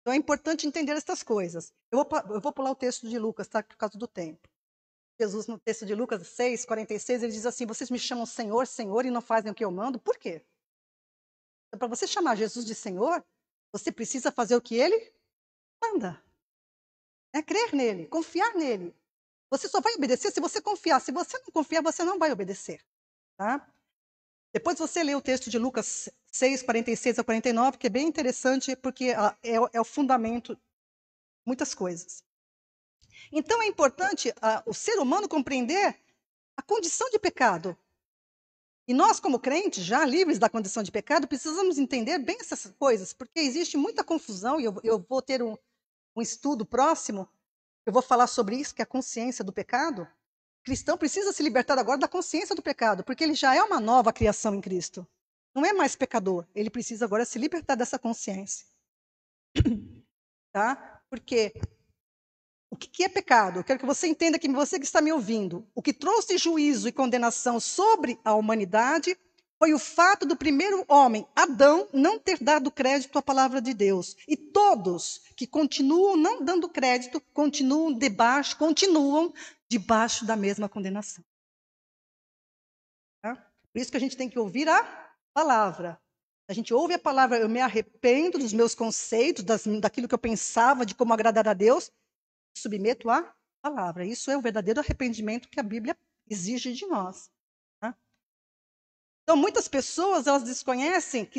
Então é importante entender essas coisas. Eu vou pular o texto de Lucas, tá? Por causa do tempo. Jesus, no texto de Lucas 6, 46, ele diz assim: vocês me chamam Senhor, Senhor, e não fazem o que eu mando. Por quê? Então, para você chamar Jesus de Senhor, você precisa fazer o que ele manda. É crer nele, confiar nele. Você só vai obedecer se você confiar. Se você não confiar, você não vai obedecer. Tá? Depois você lê o texto de Lucas 6, 46 a 49, que é bem interessante, porque é o fundamento de muitas coisas. Então é importante o ser humano compreender a condição de pecado. E nós, como crentes, já livres da condição de pecado, precisamos entender bem essas coisas, porque existe muita confusão, e eu vou ter um estudo próximo, eu vou falar sobre isso, que é a consciência do pecado. O cristão precisa se libertar agora da consciência do pecado, porque ele já é uma nova criação em Cristo. Não é mais pecador, ele precisa agora se libertar dessa consciência. Tá? Porque o que é pecado? Eu quero que você entenda, que você que está me ouvindo, o que trouxe juízo e condenação sobre a humanidade foi o fato do primeiro homem, Adão, não ter dado crédito à palavra de Deus. E todos que continuam não dando crédito, continuam debaixo da mesma condenação. Tá? Por isso que a gente tem que ouvir a palavra. A gente ouve a palavra, eu me arrependo dos meus conceitos, daquilo que eu pensava, de como agradar a Deus, submeto à palavra. Isso é o verdadeiro arrependimento que a Bíblia exige de nós. Tá? Então, muitas pessoas, elas desconhecem,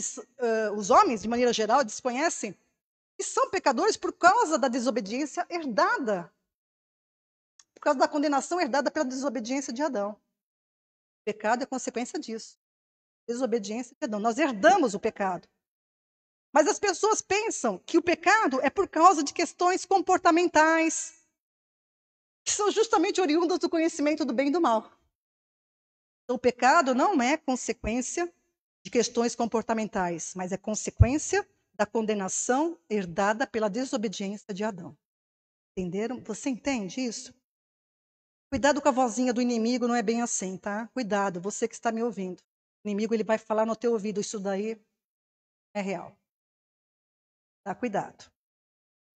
os homens, de maneira geral, desconhecem que são pecadores por causa da desobediência herdada, por causa da condenação herdada pela desobediência de Adão. O pecado é consequência disso. Desobediência de Adão. Nós herdamos o pecado. Mas as pessoas pensam que o pecado é por causa de questões comportamentais, que são justamente oriundas do conhecimento do bem e do mal. Então, o pecado não é consequência de questões comportamentais, mas é consequência da condenação herdada pela desobediência de Adão. Entenderam? Você entende isso? Cuidado com a vozinha do inimigo, não é bem assim, tá? Cuidado, você que está me ouvindo. O inimigo, ele vai falar no teu ouvido, isso daí é real. Tá? Cuidado.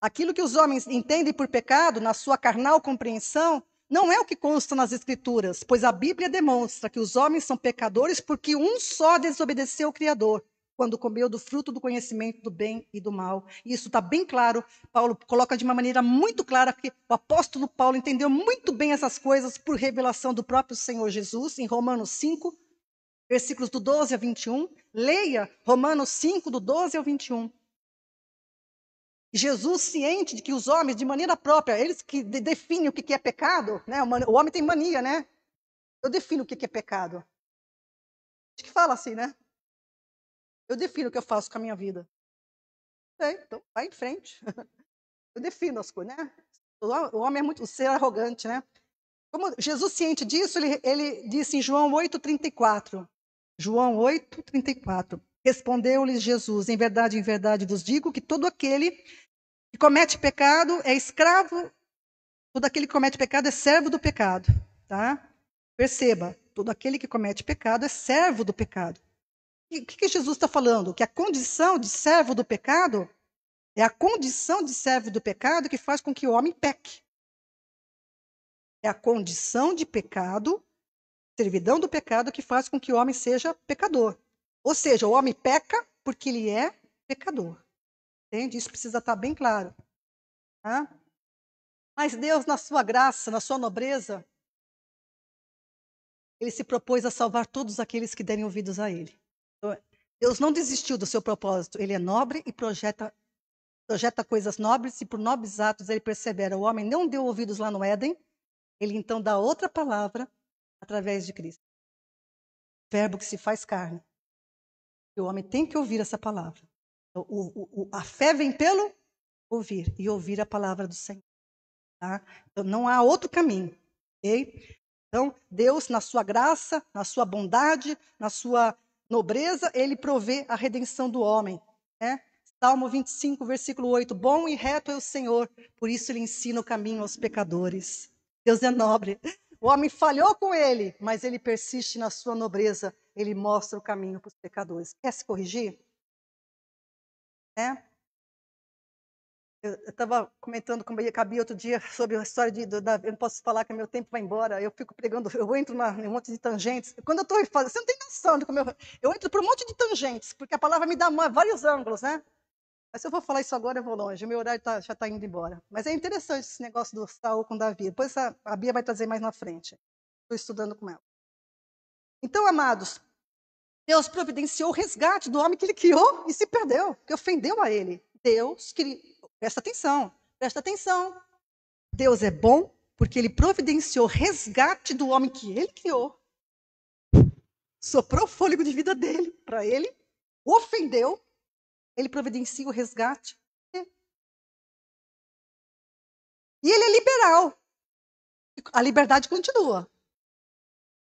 Aquilo que os homens entendem por pecado, na sua carnal compreensão, não é o que consta nas Escrituras, pois a Bíblia demonstra que os homens são pecadores porque um só desobedeceu ao Criador, quando comeu do fruto do conhecimento do bem e do mal. E isso está bem claro, Paulo coloca de uma maneira muito clara, porque o apóstolo Paulo entendeu muito bem essas coisas por revelação do próprio Senhor Jesus, em Romanos 5, versículos do 12 a 21. Leia Romanos 5, do 12 ao 21. Jesus, ciente de que os homens, de maneira própria, eles que definem o que é pecado, né? O homem tem mania, né? Eu defino o que é pecado. Acho que fala assim, né? Eu defino o que eu faço com a minha vida. Então, vai em frente. Eu defino as coisas, né? O homem é muito, o ser arrogante, né? Como Jesus, ciente disso, ele disse em João 8,34. João 8,34. Respondeu-lhes Jesus: em verdade vos digo que todo aquele que comete pecado é escravo. Todo aquele que comete pecado é servo do pecado, tá? Perceba, todo aquele que comete pecado é servo do pecado. E o que Jesus está falando? Que a condição de servo do pecado é a condição de servo do pecado que faz com que o homem peque. É a condição de pecado, servidão do pecado, que faz com que o homem seja pecador. Ou seja, o homem peca porque ele é pecador. Entende? Isso precisa estar bem claro. Tá? Mas Deus, na sua graça, na sua nobreza, ele se propôs a salvar todos aqueles que derem ouvidos a ele. Então, Deus não desistiu do seu propósito. Ele é nobre e projeta coisas nobres, e por nobres atos ele persevera. O homem não deu ouvidos lá no Éden, ele então dá outra palavra através de Cristo. O verbo que se faz carne. E o homem tem que ouvir essa palavra. A fé vem pelo ouvir, e ouvir a palavra do Senhor. Tá? Então, não há outro caminho. Okay? Então, Deus, na sua graça, na sua bondade, na sua nobreza, ele provê a redenção do homem. Né? Salmo 25, versículo 8. Bom e reto é o Senhor, por isso ele ensina o caminho aos pecadores. Deus é nobre. O homem falhou com ele, mas ele persiste na sua nobreza. Ele mostra o caminho para os pecadores. Quer se corrigir? Eu estava comentando com a Gabi outro dia sobre a história do Davi. Eu não posso falar que meu tempo vai embora. Eu fico pregando, eu entro em um monte de tangentes. Quando eu estou fazendo, você não tem noção de como eu entro por um monte de tangentes, porque a palavra me dá vários ângulos, né? Mas se eu vou falar isso agora, eu vou longe. O meu horário já está indo embora. Mas é interessante esse negócio do Saul com Davi. Depois a Bia vai trazer mais na frente. Estou estudando com ela. Então, amados, Deus providenciou o resgate do homem que ele criou e se perdeu, que ofendeu a ele. Deus queria. Presta atenção, presta atenção. Deus é bom porque ele providenciou o resgate do homem que ele criou. Soprou o fôlego de vida dele para ele, o ofendeu, ele providencia o resgate. E ele é liberal. A liberdade continua.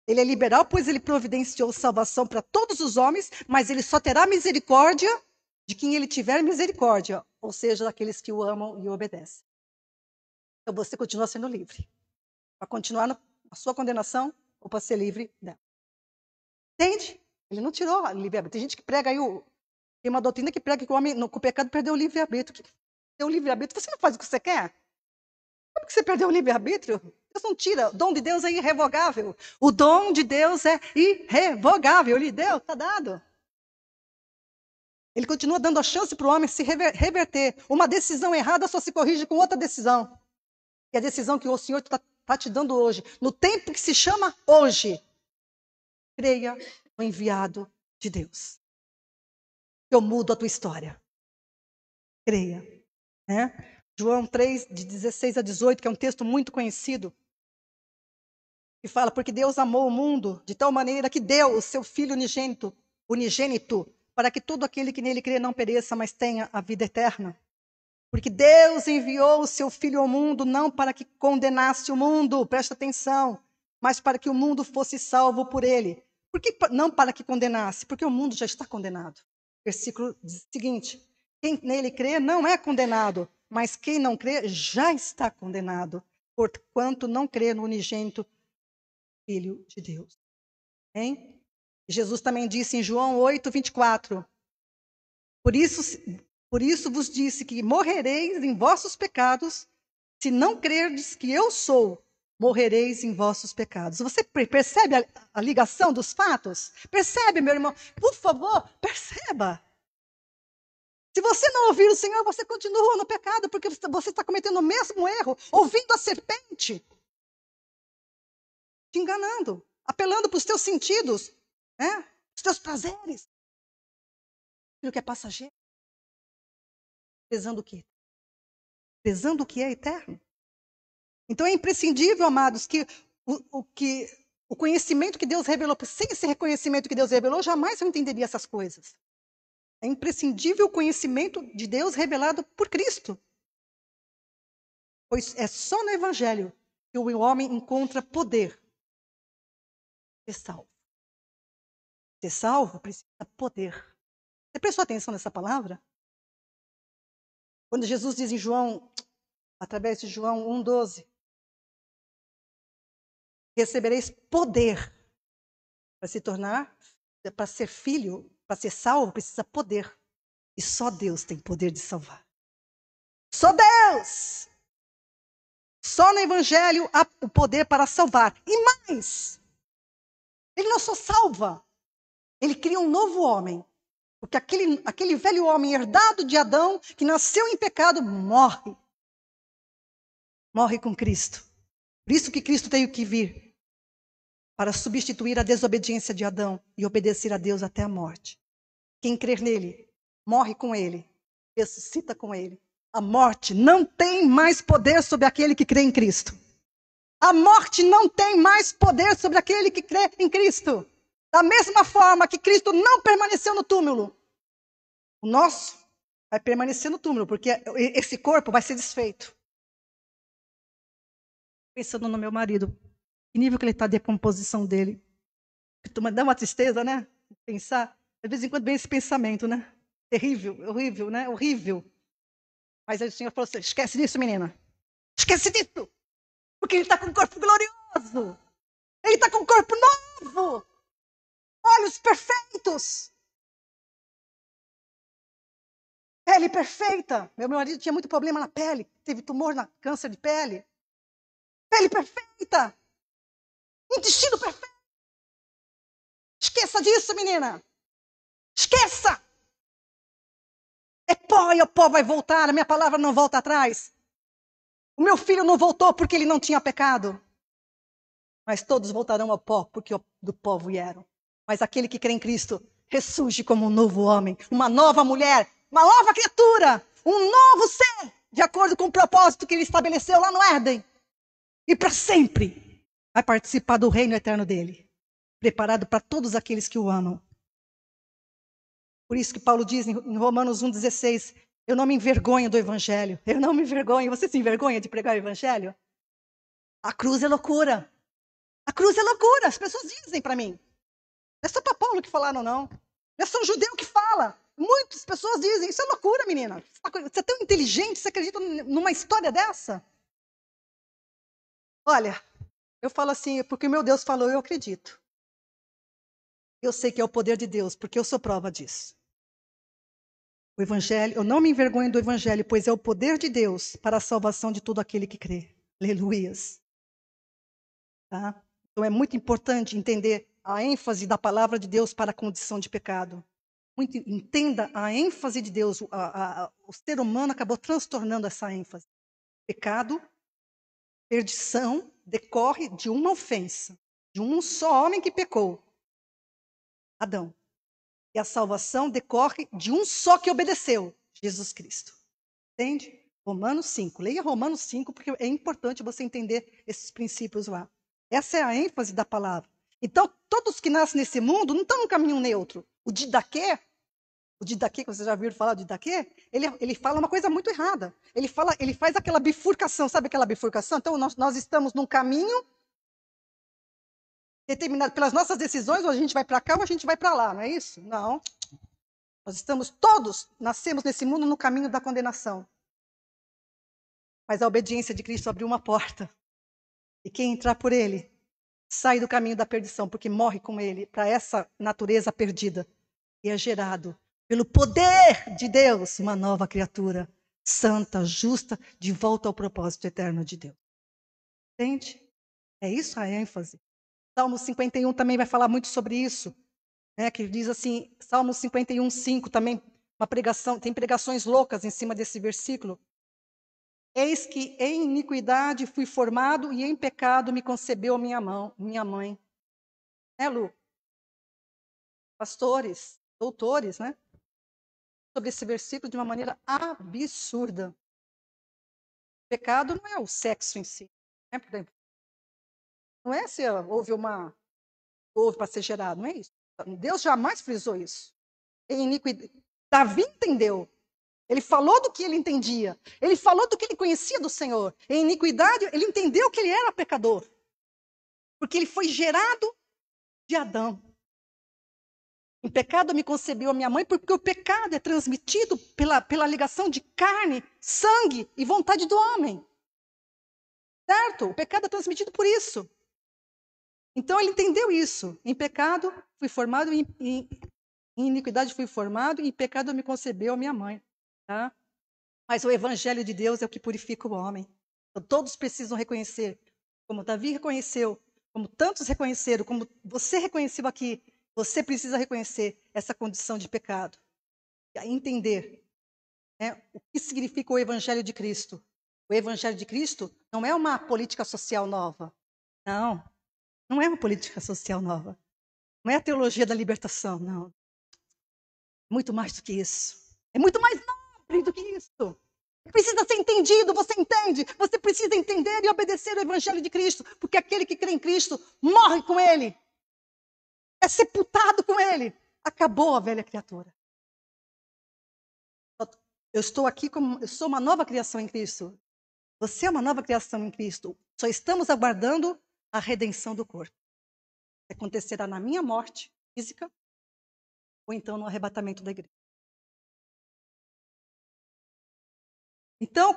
Ele é liberal, pois ele providenciou salvação para todos os homens, mas ele só terá misericórdia de quem ele tiver misericórdia, ou seja, daqueles que o amam e o obedecem. Então você continua sendo livre. Para continuar na sua condenação ou para ser livre dela. Entende? Ele não tirou o livre-arbítrio. Tem gente que prega aí, tem uma doutrina que prega que o homem, com o pecado, perdeu o livre-arbítrio. Tem o livre-arbítrio, você não faz o que você quer? Como que você perdeu o livre-arbítrio? Deus não tira. O dom de Deus é irrevogável. O dom de Deus é irrevogável. Ele deu, está dado. Ele continua dando a chance para o homem se reverter. Uma decisão errada só se corrige com outra decisão. E a decisão que o Senhor está te dando hoje, no tempo que se chama hoje, creia no enviado de Deus. Eu mudo a tua história. Creia. Né? João 3, de 16 a 18, que é um texto muito conhecido, que fala, porque Deus amou o mundo de tal maneira que deu o seu Filho unigênito, para que todo aquele que nele crê não pereça, mas tenha a vida eterna. Porque Deus enviou o seu Filho ao mundo, não para que condenasse o mundo, presta atenção, mas para que o mundo fosse salvo por ele. Por que não para que condenasse? Porque o mundo já está condenado. Versículo seguinte, quem nele crê não é condenado, mas quem não crê já está condenado, porquanto não crê no unigênito Filho de Deus. Hein? Jesus também disse em João 8, 24, por isso vos disse que morrereis em vossos pecados, se não crerdes que eu sou, morrereis em vossos pecados. Você percebe a ligação dos fatos? Percebe, meu irmão? Por favor, perceba. Se você não ouvir o Senhor, você continua no pecado, porque você está cometendo o mesmo erro, ouvindo a serpente, te enganando, apelando para os teus sentidos, né? Os teus prazeres, aquilo que é passageiro, pesando o quê? Pesando o que é eterno. Então é imprescindível, amados, que o conhecimento que Deus revelou, sem esse reconhecimento que Deus revelou, jamais eu entenderia essas coisas. É imprescindível o conhecimento de Deus revelado por Cristo. Pois é só no Evangelho que o homem encontra poder de ser salvo. Ser salvo precisa de poder. Você prestou atenção nessa palavra? Quando Jesus diz em João, através de João 1,12, recebereis poder para se tornar, para ser filho, para ser salvo, precisa poder. E só Deus tem poder de salvar. Só Deus! Só no Evangelho há o poder para salvar. E mais, ele não só salva, ele cria um novo homem. Porque aquele velho homem herdado de Adão, que nasceu em pecado, morre. Morre com Cristo. Por isso que Cristo teve que vir, para substituir a desobediência de Adão e obedecer a Deus até a morte. Quem crer nele, morre com ele, ressuscita com ele. A morte não tem mais poder sobre aquele que crê em Cristo. A morte não tem mais poder sobre aquele que crê em Cristo. Da mesma forma que Cristo não permaneceu no túmulo, o nosso vai permanecer no túmulo, porque esse corpo vai ser desfeito. Pensando no meu marido, que nível que ele está de decomposição dele. Dá uma tristeza, né? Pensar. De vez em quando vem esse pensamento, né? Terrível, horrível, né? Horrível. Mas aí o Senhor falou assim, esquece disso, menina. Esquece disso. Porque ele está com um corpo glorioso. Ele está com um corpo novo. Olhos perfeitos. Pele perfeita. Meu marido tinha muito problema na pele. Teve tumor, câncer de pele. Pele perfeita. Intestino perfeito. Esqueça disso, menina. Esqueça. É pó e o pó vai voltar. A minha palavra não volta atrás. O meu filho não voltou porque ele não tinha pecado. Mas todos voltarão ao pó porque do pó vieram. Mas aquele que crê em Cristo ressurge como um novo homem, uma nova mulher, uma nova criatura, um novo ser, de acordo com o propósito que ele estabeleceu lá no Éden. E para sempre vai participar do reino eterno dele, preparado para todos aqueles que o amam. Por isso que Paulo diz em Romanos 1,16, eu não me envergonho do evangelho. Eu não me envergonho. Você se envergonha de pregar o evangelho? A cruz é loucura. A cruz é loucura. As pessoas dizem para mim. Não é só para Paulo que falaram, não. Não é só um judeu que fala. Muitas pessoas dizem, isso é loucura, menina. Você é tão inteligente, você acredita numa história dessa? Olha, eu falo assim, porque meu Deus falou, eu acredito. Eu sei que é o poder de Deus, porque eu sou prova disso. O evangelho, eu não me envergonho do evangelho, pois é o poder de Deus para a salvação de todo aquele que crê. Aleluias. Tá? Então é muito importante entender a ênfase da palavra de Deus para a condição de pecado. Entenda a ênfase de Deus. O ser humano acabou transtornando essa ênfase. Pecado, perdição, decorre de uma ofensa, de um só homem que pecou, Adão. E a salvação decorre de um só que obedeceu, Jesus Cristo. Entende? Romanos 5. Leia Romanos 5, porque é importante você entender esses princípios lá. Essa é a ênfase da palavra. Então, todos que nascem nesse mundo não estão num caminho neutro. O Didaquê, que vocês já viram falar de Didaquê, ele fala uma coisa muito errada. Ele faz aquela bifurcação, sabe aquela bifurcação? Então, nós estamos num caminho determinado pelas nossas decisões, ou a gente vai para cá ou a gente vai para lá, não é isso? Não. Nós nascemos nesse mundo no caminho da condenação. Mas a obediência de Cristo abriu uma porta. E quem entrar por ele, sai do caminho da perdição, porque morre com ele, para essa natureza perdida. E é gerado, pelo poder de Deus, uma nova criatura, santa, justa, de volta ao propósito eterno de Deus. Entende? É isso a ênfase. Salmo 51 também vai falar muito sobre isso. Né, que diz assim, Salmo 51, 5, também uma pregação, tem pregações loucas em cima desse versículo. Eis que em iniquidade fui formado e em pecado me concebeu minha mãe. Né, Lu? Pastores, doutores, né? Sobre esse versículo de uma maneira absurda. O pecado não é o sexo em si. Né? Não é se houve para ser gerado, não é isso. Deus jamais frisou isso. Em iniquidade. Davi entendeu. Ele falou do que ele entendia. Ele falou do que ele conhecia do Senhor. Em iniquidade, ele entendeu que ele era pecador. Porque ele foi gerado de Adão. Em pecado me concebeu a minha mãe, porque o pecado é transmitido pela ligação de carne, sangue e vontade do homem. Certo? O pecado é transmitido por isso. Então ele entendeu isso. Em pecado fui formado, em iniquidade fui formado, e em pecado me concebeu a minha mãe. Tá? Mas o evangelho de Deus é o que purifica o homem. Então, todos precisam reconhecer, como Davi reconheceu, como tantos reconheceram, como você reconheceu aqui, você precisa reconhecer essa condição de pecado. E entender, né, o que significa o evangelho de Cristo. O evangelho de Cristo não é uma política social nova. Não é uma política social nova. Não é a teologia da libertação, não. Muito mais do que isso. É muito mais nobre do que isso. Precisa ser entendido, você entende? Você precisa entender e obedecer o evangelho de Cristo, porque aquele que crê em Cristo morre com ele. É sepultado com ele. Acabou a velha criatura. Eu estou aqui eu sou uma nova criação em Cristo. Você é uma nova criação em Cristo. Só estamos aguardando a redenção do corpo. Acontecerá na minha morte física ou então no arrebatamento da igreja. Então,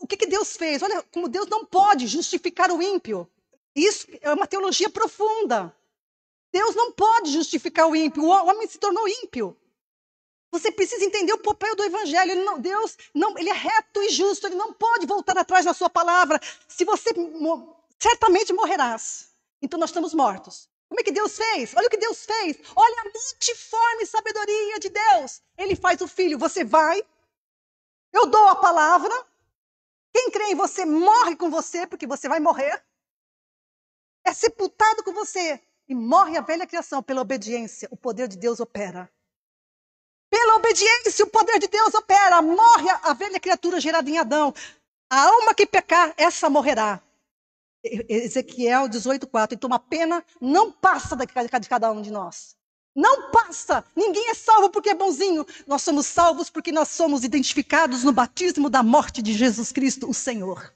o que Deus fez? Olha, como Deus não pode justificar o ímpio. Isso é uma teologia profunda. Deus não pode justificar o ímpio. O homem se tornou ímpio. Você precisa entender o papel do evangelho. Deus não, ele é reto e justo, ele não pode voltar atrás na sua palavra. Se você certamente morrerás. Então nós estamos mortos. Como é que Deus fez? Olha o que Deus fez. Olha a multiforme sabedoria de Deus. Ele faz o filho, você vai, eu dou a palavra. Quem crê em você morre com você, porque você vai morrer. É sepultado com você. E morre a velha criação pela obediência. O poder de Deus opera. Pela obediência, o poder de Deus opera. Morre a velha criatura gerada em Adão. A alma que pecar, essa morrerá. Ezequiel 18:4. Então a pena não passa de cada um de nós. Não passa. Ninguém é salvo porque é bonzinho. Nós somos salvos porque nós somos identificados no batismo da morte de Jesus Cristo, o Senhor.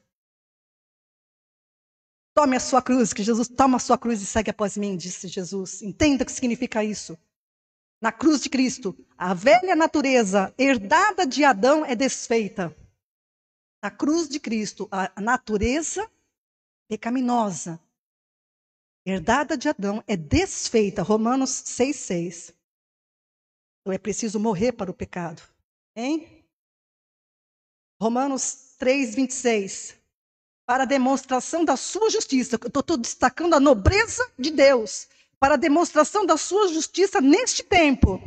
Tome a sua cruz, que Jesus toma a sua cruz e segue após mim, disse Jesus. Entenda o que significa isso. Na cruz de Cristo, a velha natureza herdada de Adão é desfeita. Na cruz de Cristo, a natureza pecaminosa herdada de Adão é desfeita. Romanos 6:6. Então é preciso morrer para o pecado. Hein? Romanos 3:26. Para a demonstração da sua justiça. Eu estou destacando a nobreza de Deus. Para a demonstração da sua justiça neste tempo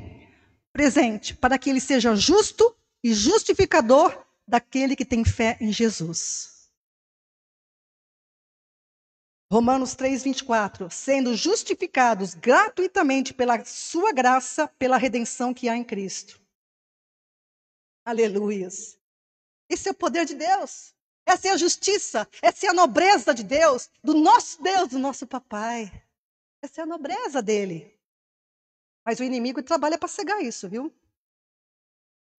presente. Para que ele seja justo e justificador daquele que tem fé em Jesus. Romanos 3:24. Sendo justificados gratuitamente pela sua graça, pela redenção que há em Cristo. Aleluias. Esse é o poder de Deus. Essa é a justiça. Essa é a nobreza de Deus. Do nosso papai. Essa é a nobreza dele. Mas o inimigo trabalha para cegar isso, viu? O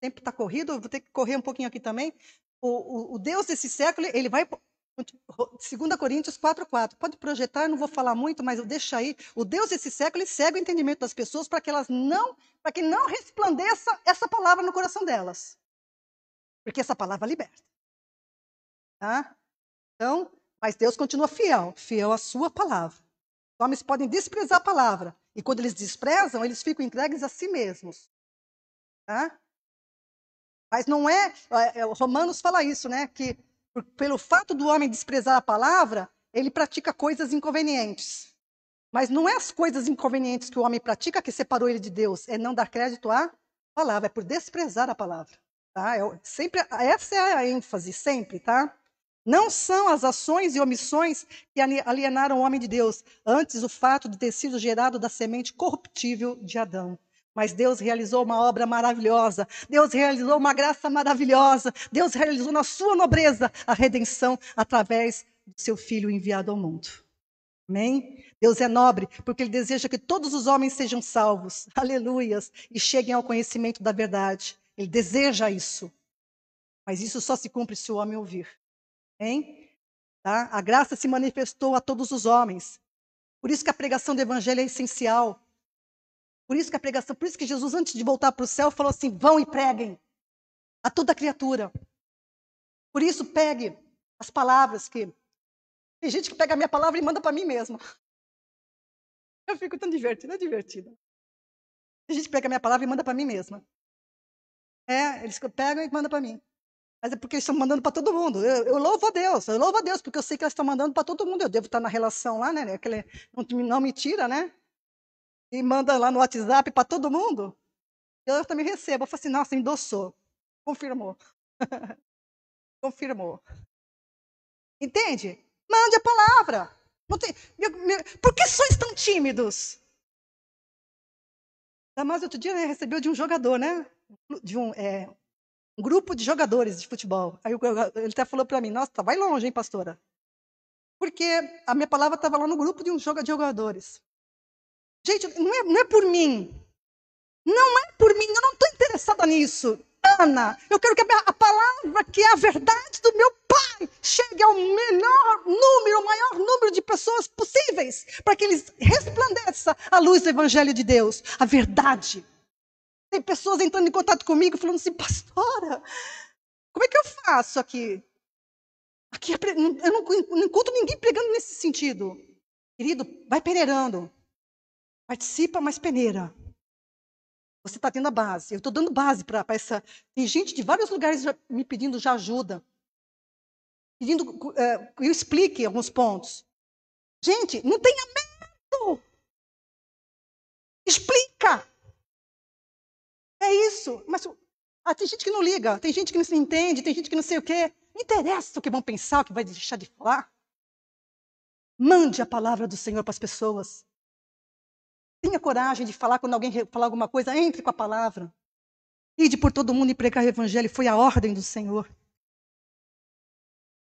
tempo está corrido, eu vou ter que correr um pouquinho aqui também. O Deus desse século, ele vai... 2 Coríntios 4:4. Pode projetar, eu não vou falar muito, mas eu deixo aí. O Deus desse século, ele cega o entendimento das pessoas para que não resplandeça essa palavra no coração delas. Porque essa palavra liberta. Tá? Então, mas Deus continua fiel à sua palavra. Os homens podem desprezar a palavra. E quando eles desprezam, eles ficam entregues a si mesmos. Tá? Mas não Romanos fala isso, né? Que pelo fato do homem desprezar a palavra, ele pratica coisas inconvenientes. Mas não é as coisas inconvenientes que o homem pratica que separou ele de Deus. É não dar crédito à palavra. É por desprezar a palavra. Tá? Essa é a ênfase, sempre, tá? Não são as ações e omissões que alienaram o homem de Deus, antes o fato de ter sido gerado da semente corruptível de Adão. Mas Deus realizou uma obra maravilhosa, Deus realizou uma graça maravilhosa, Deus realizou na sua nobreza a redenção através do seu Filho enviado ao mundo. Amém? Deus é nobre porque Ele deseja que todos os homens sejam salvos, aleluias, e cheguem ao conhecimento da verdade. Ele deseja isso, mas isso só se cumpre se o homem ouvir. Hein? Tá? A graça se manifestou a todos os homens. Por isso que a pregação do evangelho é essencial. Por isso que Jesus, antes de voltar para o céu, falou assim: vão e preguem a toda criatura. Por isso, pegue as palavras que... Tem gente que pega a minha palavra e manda para mim mesma. Eu fico tão divertida. Tem gente que pega a minha palavra e manda para mim mesma. Eles pegam e mandam para mim. Mas é porque eles estão mandando para todo mundo. Eu louvo a Deus, porque eu sei que elas estão mandando para todo mundo. Eu devo estar na relação lá, né? Aquele, não me tira, né? E manda lá no WhatsApp para todo mundo. Eu também recebo. Eu falo assim, nossa, endossou. Confirmou. Confirmou. Entende? Mande a palavra. Não tem... Por que sois tão tímidos? Mas outro dia recebeu de um jogador, né? De um grupo de jogadores de futebol. Aí ele até falou para mim, nossa, vai longe, hein, pastora? Porque a minha palavra estava lá no grupo de um jogadores. Gente, não é por mim. Não é por mim, eu não estou interessada nisso. Ana, eu quero que a palavra, que é a verdade do meu Pai, chegue ao maior número de pessoas possíveis, para que eles resplandeça a luz do Evangelho de Deus, a verdade. Tem pessoas entrando em contato comigo, falando assim, pastora, como é que eu faço aqui? Eu não encontro ninguém pregando nesse sentido. Querido, vai peneirando. Participa, mas peneira. Você está tendo a base. Eu estou dando base para essa. Tem gente de vários lugares me pedindo já ajuda. Pedindo que eu explique alguns pontos. Gente, não tenha medo. Explica. É isso. Mas tem gente que não liga, tem gente que não se entende, tem gente que não sei o quê. Não interessa o que vão pensar, o que vai deixar de falar. Mande a palavra do Senhor para as pessoas. Tenha coragem de falar quando alguém falar alguma coisa, entre com a palavra. Ide por todo mundo e pregar o evangelho, foi a ordem do Senhor.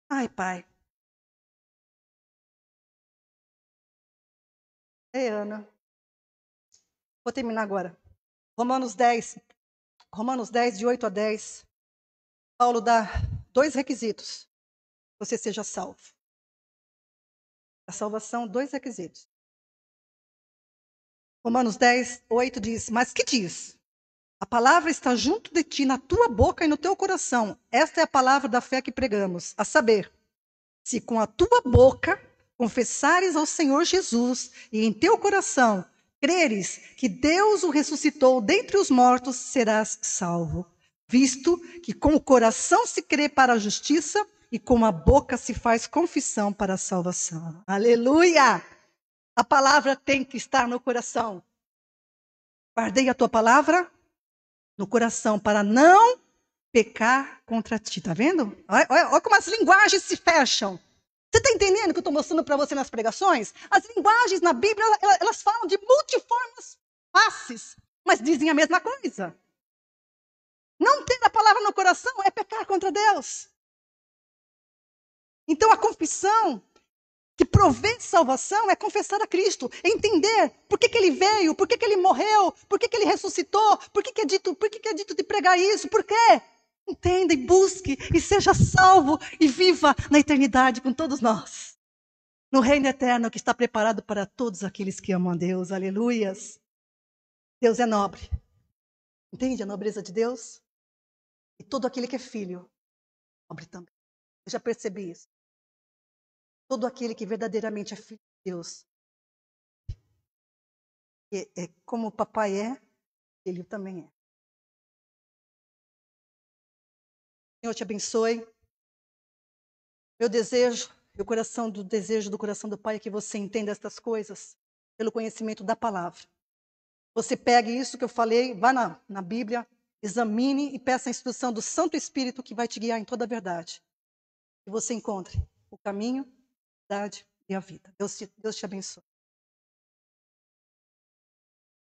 Ai, Pai. Ana. Vou terminar agora. Romanos 10, de 8 a 10. Paulo dá 2 requisitos. Você seja salvo. A salvação, 2 requisitos. Romanos 10, 8 diz, mas que diz? A palavra está junto de ti, na tua boca e no teu coração. Esta é a palavra da fé que pregamos, a saber, se com a tua boca confessares ao Senhor Jesus e em teu coração creres que Deus o ressuscitou dentre os mortos, serás salvo. Visto que com o coração se crê para a justiça e com a boca se faz confissão para a salvação. Aleluia! A palavra tem que estar no coração. Guardei a tua palavra no coração para não pecar contra ti. Tá vendo? Olha como as linguagens se fecham. Você está entendendo o que eu estou mostrando para você nas pregações? As linguagens na Bíblia, elas falam de multiformes faces, mas dizem a mesma coisa. Não ter a palavra no coração é pecar contra Deus. Então a confissão que provê salvação é confessar a Cristo, entender por que ele veio, por que ele morreu, por que ele ressuscitou, por que é dito de pregar isso, por quê? Entenda e busque e seja salvo e viva na eternidade com todos nós. No reino eterno que está preparado para todos aqueles que amam a Deus. Aleluias. Deus é nobre. Entende a nobreza de Deus? E todo aquele que é filho, nobre também. Eu já percebi isso. Todo aquele que verdadeiramente é filho de Deus. É como o papai é, ele também é. Senhor te abençoe. Meu desejo, desejo do coração do Pai é que você entenda estas coisas pelo conhecimento da palavra. Você pegue isso que eu falei, vá na Bíblia, examine e peça a instrução do Santo Espírito que vai te guiar em toda a verdade. Que você encontre o caminho, a verdade e a vida. Deus te abençoe.